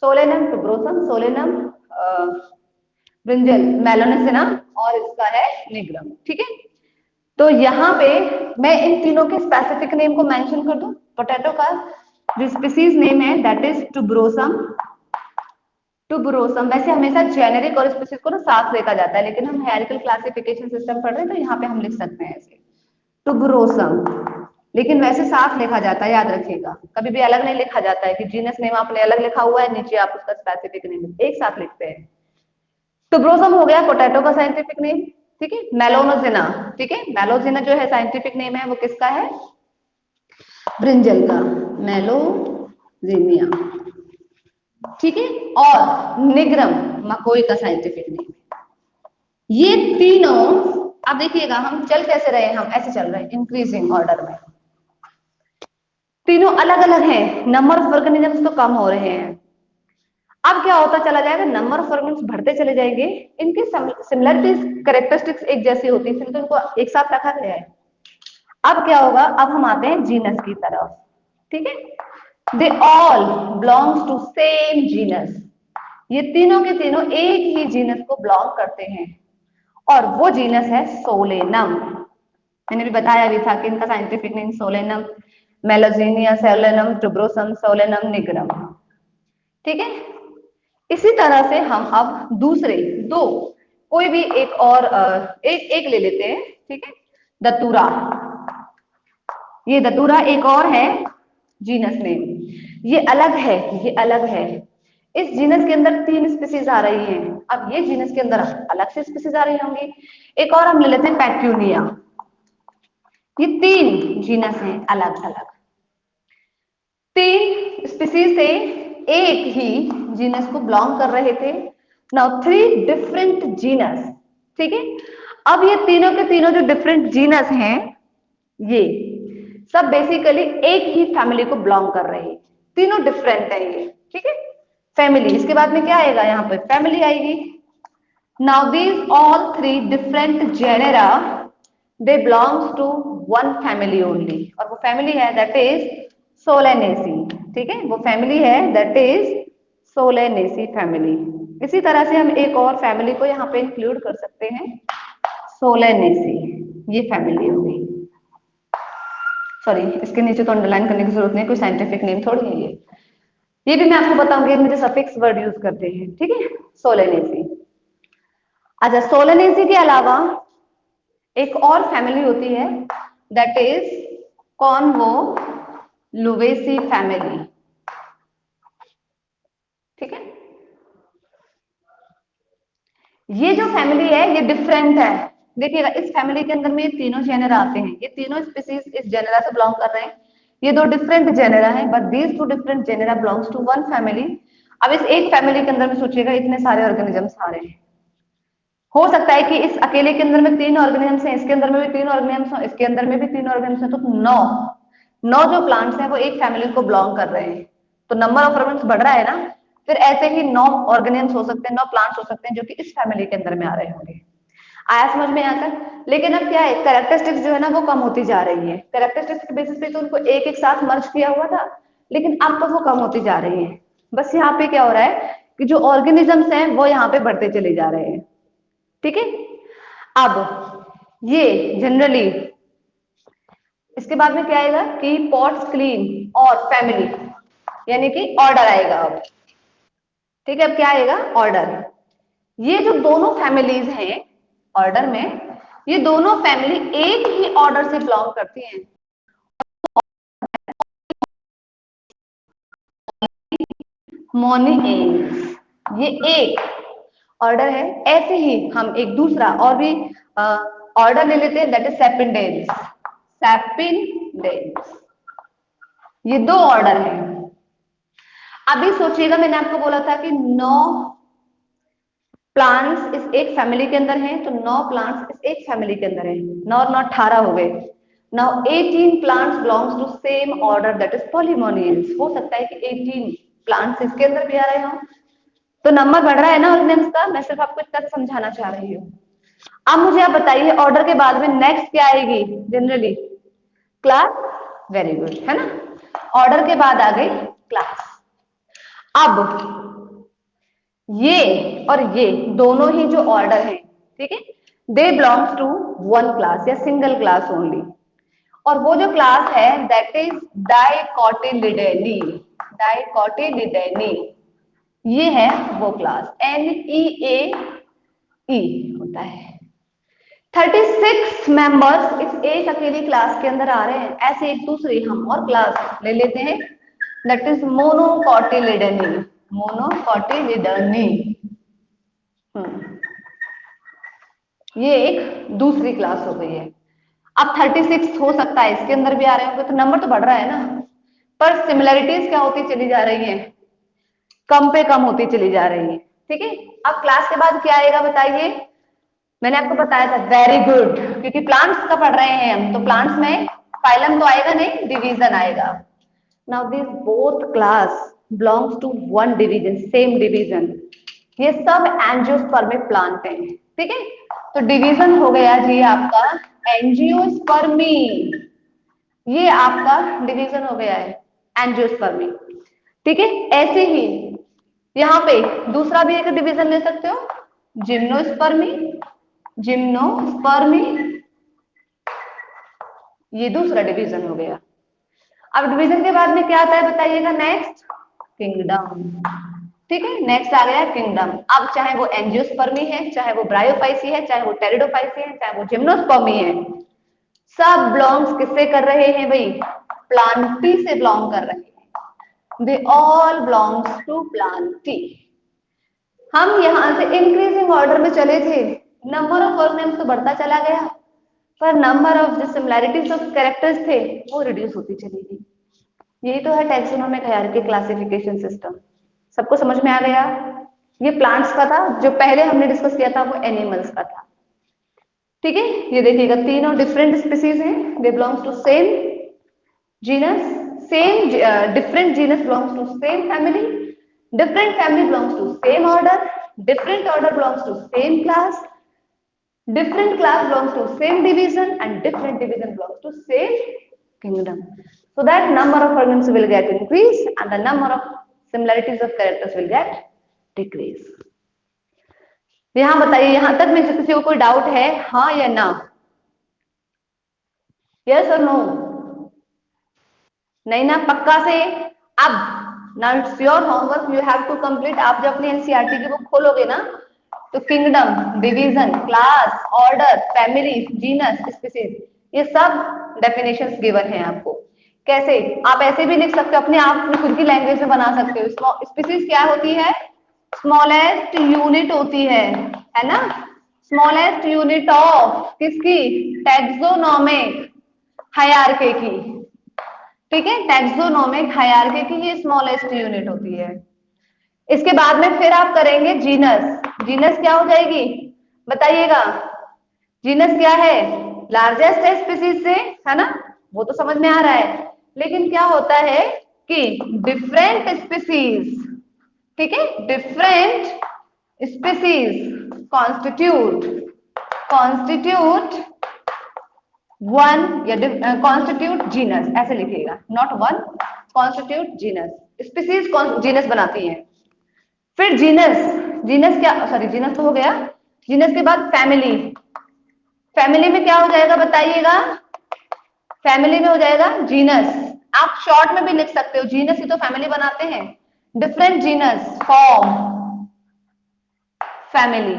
सोलेनम टुबरोसम, सोलेनम ब्रिंजल मेलानोजिना, और इसका है निग्रम। ठीक है, तो यहाँ पे मैं इन तीनों के स्पेसिफिक नेम को मेंशन कर दूं। पोटैटो का जो स्पीसीज नेम है दैट इज टुबरोसम। टुबरोसम, वैसे हमेशा जेनेरिक और स्पीसीज को ना साथ लिखा जाता है, लेकिन हम हायरार्किकल क्लासिफिकेशन सिस्टम पढ़ रहे हैं तो यहाँ पे हम लिख सकते हैं ऐसे टुबरोसम, लेकिन वैसे साथ लिखा जाता है, याद रखिएगा, कभी भी अलग नहीं लिखा जाता है कि जीनस नेम आपने अलग लिखा हुआ है, नीचे आप उसका स्पेसिफिक नेम एक साथ लिखते हैं। टुबरोसम हो गया पोटैटो का साइंटिफिक नेम। ठीक है, मेलोनोजिना, ठीक है, मेलोजिना जो है साइंटिफिक नेम है वो किसका है, ब्रिंजल का, मेलोजिनिया। ठीक है, और निग्रम मकोई का साइंटिफिक नेम। ये तीनों, अब देखिएगा हम चल कैसे रहे हैं, हम ऐसे चल रहे हैं इंक्रीजिंग ऑर्डर में, तीनों अलग अलग हैं, नंबर ऑफ ऑर्गेनिजम्स तो कम हो रहे हैं। अब क्या होता चला जाएगा, नंबर ऑफ ऑर्गेनिजम्स बढ़ते चले जाएंगे, इनकी सिमिलरिटीज कैरेक्टरिस्टिक्स एक जैसी होती है, तो इनको एक साथ रखा गया है। अब क्या होगा, अब हम आते हैं जीनस की तरफ। ठीक है, they all belongs to same genus, ये तीनों के तीनों एक ही जीनस को बिलोंग करते हैं, और वो जीनस है सोलेनम। मैंने भी बताया भी था कि इनका scientific name Solanum melongena, Solanum tuberosum, Solanum nigrum. ठीक है, इसी तरह से हम अब दूसरे दो, कोई भी एक और एक एक ले लेते हैं। ठीक है, दतूरा, ये दतूरा एक और है जीनस नेम, ये अलग है, ये अलग है। इस जीनस के अंदर 3 स्पीसीज आ रही हैं, अब ये जीनस के अंदर अलग से स्पीसीज आ रही होंगी। एक और हम ले लेते हैं पेट्यूनिया, ये 3 जीनस हैं अलग अलग, 3 स्पीसीज से एक ही जीनस को बिलोंग कर रहे थे। Now 3 different genus. ठीक है, अब ये तीनों के तीनों जो डिफरेंट जीनस हैं, ये सब बेसिकली एक ही फैमिली को बिलोंग कर रहे हैं, तीनों डिफरेंट है ये। ठीक है, फैमिली, इसके बाद में क्या आएगा, यहाँ पे फैमिली आएगी। Now these all 3 different genera they belongs to one family only, और वो फैमिली है दैट इज सोलेनेसी। ठीक है, वो फैमिली है दैट इज सोलेनेसी फैमिली। इसी तरह से हम एक और फैमिली को यहाँ पे इंक्लूड कर सकते हैं, सोलेनेसी, ये फैमिली हो गई। सॉरी, इसके नीचे तो अंडरलाइन करने की जरूरत नहीं, कोई साइंटिफिक नेम थोड़ी है ये भी मैं आपको बताऊंगी, इनमें जो सफिक्स वर्ड यूज करते हैं। ठीक है, सोलेनेसी। अच्छा, सोलेनेसी के अलावा एक और फैमिली होती है दैट इज कॉन्वो लुवेसी फैमिली। ठीक है, ये जो फैमिली है ये डिफरेंट है। देखिएगा इस फैमिली के अंदर में ये तीनों जेनरा आते हैं, ये तीनों स्पीसीज इस जेनरा से बिलोंग कर रहे हैं, ये 2 डिफरेंट जेनरा है, but these 2 different genera belongs to one family. अब इस एक फैमिली के अंदर में सोचिएगा इतने सारे ऑर्गेनिजम्स आ रहे हैं, हो सकता है कि इस अकेले के अंदर में 3 ऑर्गेनिजम्स हैं, इसके अंदर में भी 3 ऑर्गेनिजम्स हो, इसके अंदर में भी 3 ऑर्गेनिजम्स हैं, तो 9 जो प्लांट्स हैं वो एक फैमिली को बिलोंग कर रहे हैं, तो नंबर ऑफ ऑर्गेनिजम्स बढ़ रहा है ना। फिर ऐसे ही 9 ऑर्गेनियम्स हो सकते हैं, 9 प्लांट्स हो सकते हैं जो कि इस फैमिली के अंदर में आ रहे होंगे। आया समझ में यहाँ तक? लेकिन अब क्या है, कैरेक्टरिस्टिक्स जो है ना वो कम होती जा रही है। कैरेक्टरिस्टिक्स के बेसिस पे तो उनको एक एक साथ मर्ज किया हुआ था, लेकिन अब तो वो कम होती जा रही है। बस यहाँ पे क्या हो रहा है कि जो ऑर्गेनिजम्स हैं वो यहाँ पे बढ़ते चले जा रहे हैं। ठीक है, अब ये जनरली इसके बाद में क्या आएगा कि पॉट्स क्लीन और फैमिली, यानी कि ऑर्डर आएगा अब। ठीक है, अब क्या आएगा, ऑर्डर। ये जो दोनों फैमिलीज हैं ऑर्डर में, ये दोनों फैमिली एक ही ऑर्डर से बिलोंग करती हैं, मोनिएन्स। ये एक ऑर्डर है। ऐसे ही हम एक दूसरा और भी ऑर्डर ले लेते हैं, दैट इज सेपिडेंस। सेपिडेंस, ये दो ऑर्डर है। अभी सोचिएगा, मैंने आपको बोला था कि 9 प्लांट्स इस एक फैमिली के अंदर हैं, तो 9 प्लांट्स इस एक फैमिली के अंदर हैं, 9 और 9 18 हो गए। Now 18 plants belongs to same order, that is Polemoniales. हो सकता है कि 18 प्लांट्स इसके अंदर भी आ रहे हो, तो नंबर बढ़ रहा है ना ऑर्गेनिम्स का। मैं सिर्फ आपको इतना समझाना चाह रही हूँ। अब मुझे आप बताइए, ऑर्डर के बाद में नेक्स्ट क्या आएगी जनरली? क्लास। वेरी गुड, है ना? ऑर्डर के बाद आ गई क्लास। अब ये और ये दोनों ही जो ऑर्डर हैं, ठीक है, they belongs to one class या सिंगल क्लास ओनली। और वो जो क्लास है दैट इज डाइकोटिलिडेनी। डाइकोटिलिडेनी, ये है वो क्लास। NEAE होता है। 36 मेंबर्स इस एक अकेली क्लास के अंदर आ रहे हैं। ऐसे एक दूसरी हम और क्लास ले लेते हैं, दैट इज मोनोकोटिलिडेनी। मोनोकोटिलिडेनी, ये एक दूसरी क्लास हो गई है। अब 36 हो सकता है इसके अंदर भी आ रहे होंगे, तो नंबर तो बढ़ रहा है ना, पर सिमिलैरिटीज क्या होती चली जा रही है? कम पे कम होती चली जा रही है। ठीक है, अब क्लास के बाद क्या आएगा बताइए? मैंने आपको बताया था, वेरी गुड, क्योंकि प्लांट्स का पढ़ रहे हैं हम, तो प्लांट्स में फाइलम तो आएगा नहीं, डिवीजन आएगा। Now this both class belongs to one division, same division. ये सब एंजियोस्पर्मिक प्लांट हैं। ठीक है, तो डिवीजन हो गया जी आपका एंजियोस्पर्मी। ये आपका डिवीजन हो गया है एंजियोस्पर्मी। ठीक है, ऐसे ही यहाँ पे दूसरा भी एक डिवीजन ले सकते हो, जिम्नोस्पर्मी। जिम्नोस्पर्मी, ये दूसरा डिवीजन हो गया। अब डिवीजन के बाद में क्या आता है बताइएगा? Next kingdom. ठीक है, नेक्स्ट आ गया किंगडम। अब चाहे वो एंजियोस्पर्मी है, चाहे वो ब्रायोफाइसी है, चाहे वो टेरिडोफाइसी है, चाहे वो जिम्नोस्पर्मी है, सब बिलोंग्स किससे कर रहे हैं भाई? प्लांटी से बिलोंग कर रहे हैं। They all belongs to plantae. हम यहां से इंक्रीजिंग ऑर्डर में चले थे, नंबर ऑफ ऑर्गेनिम्स तो बढ़ता चला गया, पर नंबर ऑफ जो सिमिलैरिटीज ऑफ कैरेक्टर्स थे वो रिड्यूस होती चली गई। यही तो है टैक्सोनॉमिक हायरार्की क्लासिफिकेशन सिस्टम। सबको समझ में आ गया? ये प्लांट्स का था, जो पहले हमने डिस्कस किया था वो एनिमल्स का था। ठीक है, ये देखिएगा तीनों डिफरेंट स्पीसीज हैं, they belongs to same genus, same different genus belongs to same family, different family belongs to same order, different order belongs to same class, different class belongs to same division, and different division belongs to same kingdom. So that number of organisms will get increased and the number of similarities of characters will get decrease. यहां बताइए, यहां तक में किसी को कोई doubt है, हाँ या ना? यस और नो? नहीं ना, पक्का से? अब now it's your homework, you have to complete। आप जब अपनी एनसीईआरटी की बुक खोलोगे ना, तो kingdom, division, class, order, family, genus, species, ये सब डेफिनेशंस गिवन है आपको। कैसे? आप ऐसे भी लिख सकते हो, अपने आप अपनी खुद की लैंग्वेज में बना सकते हो। स्पीसीज क्या होती है? स्मॉलेस्ट यूनिट होती है ना? स्मॉलेस्ट यूनिट ऑफ किसकी? टैक्सोनॉमिक हायरार्की की। ठीक है, टैक्सोनॉमिक हायरार्की की ये स्मॉलेस्ट यूनिट होती है। इसके बाद में फिर आप करेंगे जीनस। जीनस क्या हो जाएगी बताइएगा? जीनस क्या है? लार्जेस्ट है स्पीसीज से, है ना? वो तो समझ में आ रहा है। लेकिन क्या होता है कि डिफरेंट स्पीसीज, ठीक है, different species constitute constitute one या कॉन्स्टिट्यूट जीनस, ऐसे लिखिएगा, not one, constitute genus, species genus बनाती हैं। फिर जीनस, जीनस क्या, सॉरी जीनस तो हो गया, जीनस के बाद फैमिली, फैमिली में क्या हो जाएगा बताइएगा, फैमिली में हो जाएगा जीनस, आप शॉर्ट में भी लिख सकते हो, जीनस ही तो फैमिली बनाते हैं, डिफरेंट जीनस फॉर्म फैमिली।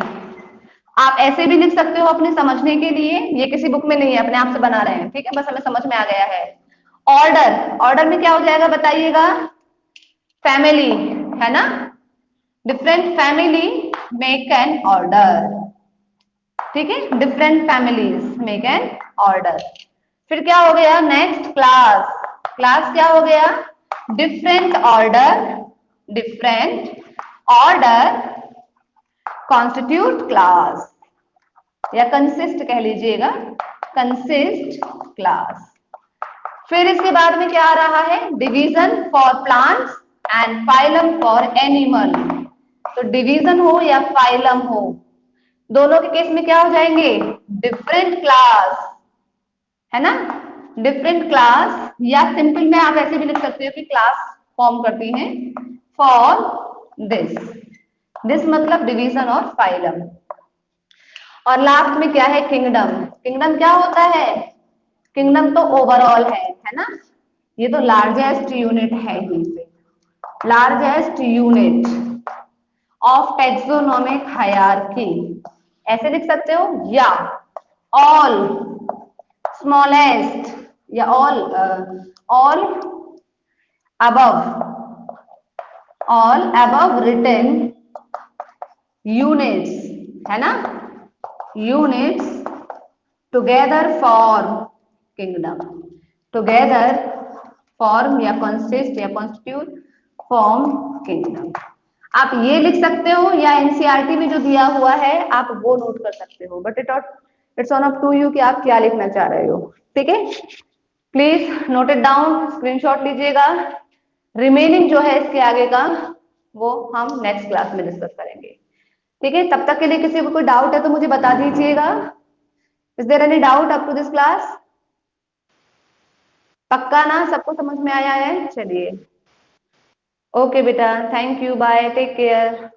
आप ऐसे भी लिख सकते हो अपने समझने के लिए, ये किसी बुक में नहीं है, अपने आप से बना रहे हैं, ठीक है, बस हमें समझ में आ गया है। ऑर्डर, ऑर्डर में क्या हो जाएगा बताइएगा, फैमिली, है ना, different family make an order, ठीक है, different families make an order. फिर क्या हो गया नेक्स्ट, क्लास, क्लास क्या हो गया, different order, different order constitute class, या कंसिस्ट कह लीजिएगा, कंसिस्ट क्लास। फिर इसके बाद में क्या आ रहा है, division for plants and phylum for animal, तो डिवीजन हो या फाइलम हो, दोनों के केस में क्या हो जाएंगे, डिफरेंट क्लास, है ना, डिफरेंट क्लास, या सिंपल में आप ऐसे भी लिख सकते हो कि क्लास फॉर्म करती हैं फॉर दिस, दिस मतलब डिवीजन और फाइलम। और लास्ट में क्या है, किंगडम, किंगडम क्या होता है, किंगडम तो ओवरऑल है ना, ये तो लार्जेस्ट यूनिट है ही, largest unit of taxonomic hierarchy, ऐसे लिख सकते हो, या ऑल स्मॉलेस्ट, या ऑल अबव रिटन यूनिट्स, है ना, units together form kingdom, together form या कंसिस्ट या कॉन्स्टिट्यूट फॉर्म किंगडम। आप ये लिख सकते हो, या एनसीईआरटी में जो दिया हुआ है आप वो नोट कर सकते हो, but it's on up to you कि आप क्या लिखना चाह रहे हो, ठीक है, please note it down, screenshot लीजिएगा। रिमेनिंग जो है इसके आगे का वो हम नेक्स्ट क्लास में डिस्कस करेंगे, ठीक है, तब तक के लिए किसी को कोई डाउट है तो मुझे बता दीजिएगा। Is there any doubt up to this class? पक्का ना, सबको समझ में आया है, चलिए, ओके बेटा, thank you, bye, take care.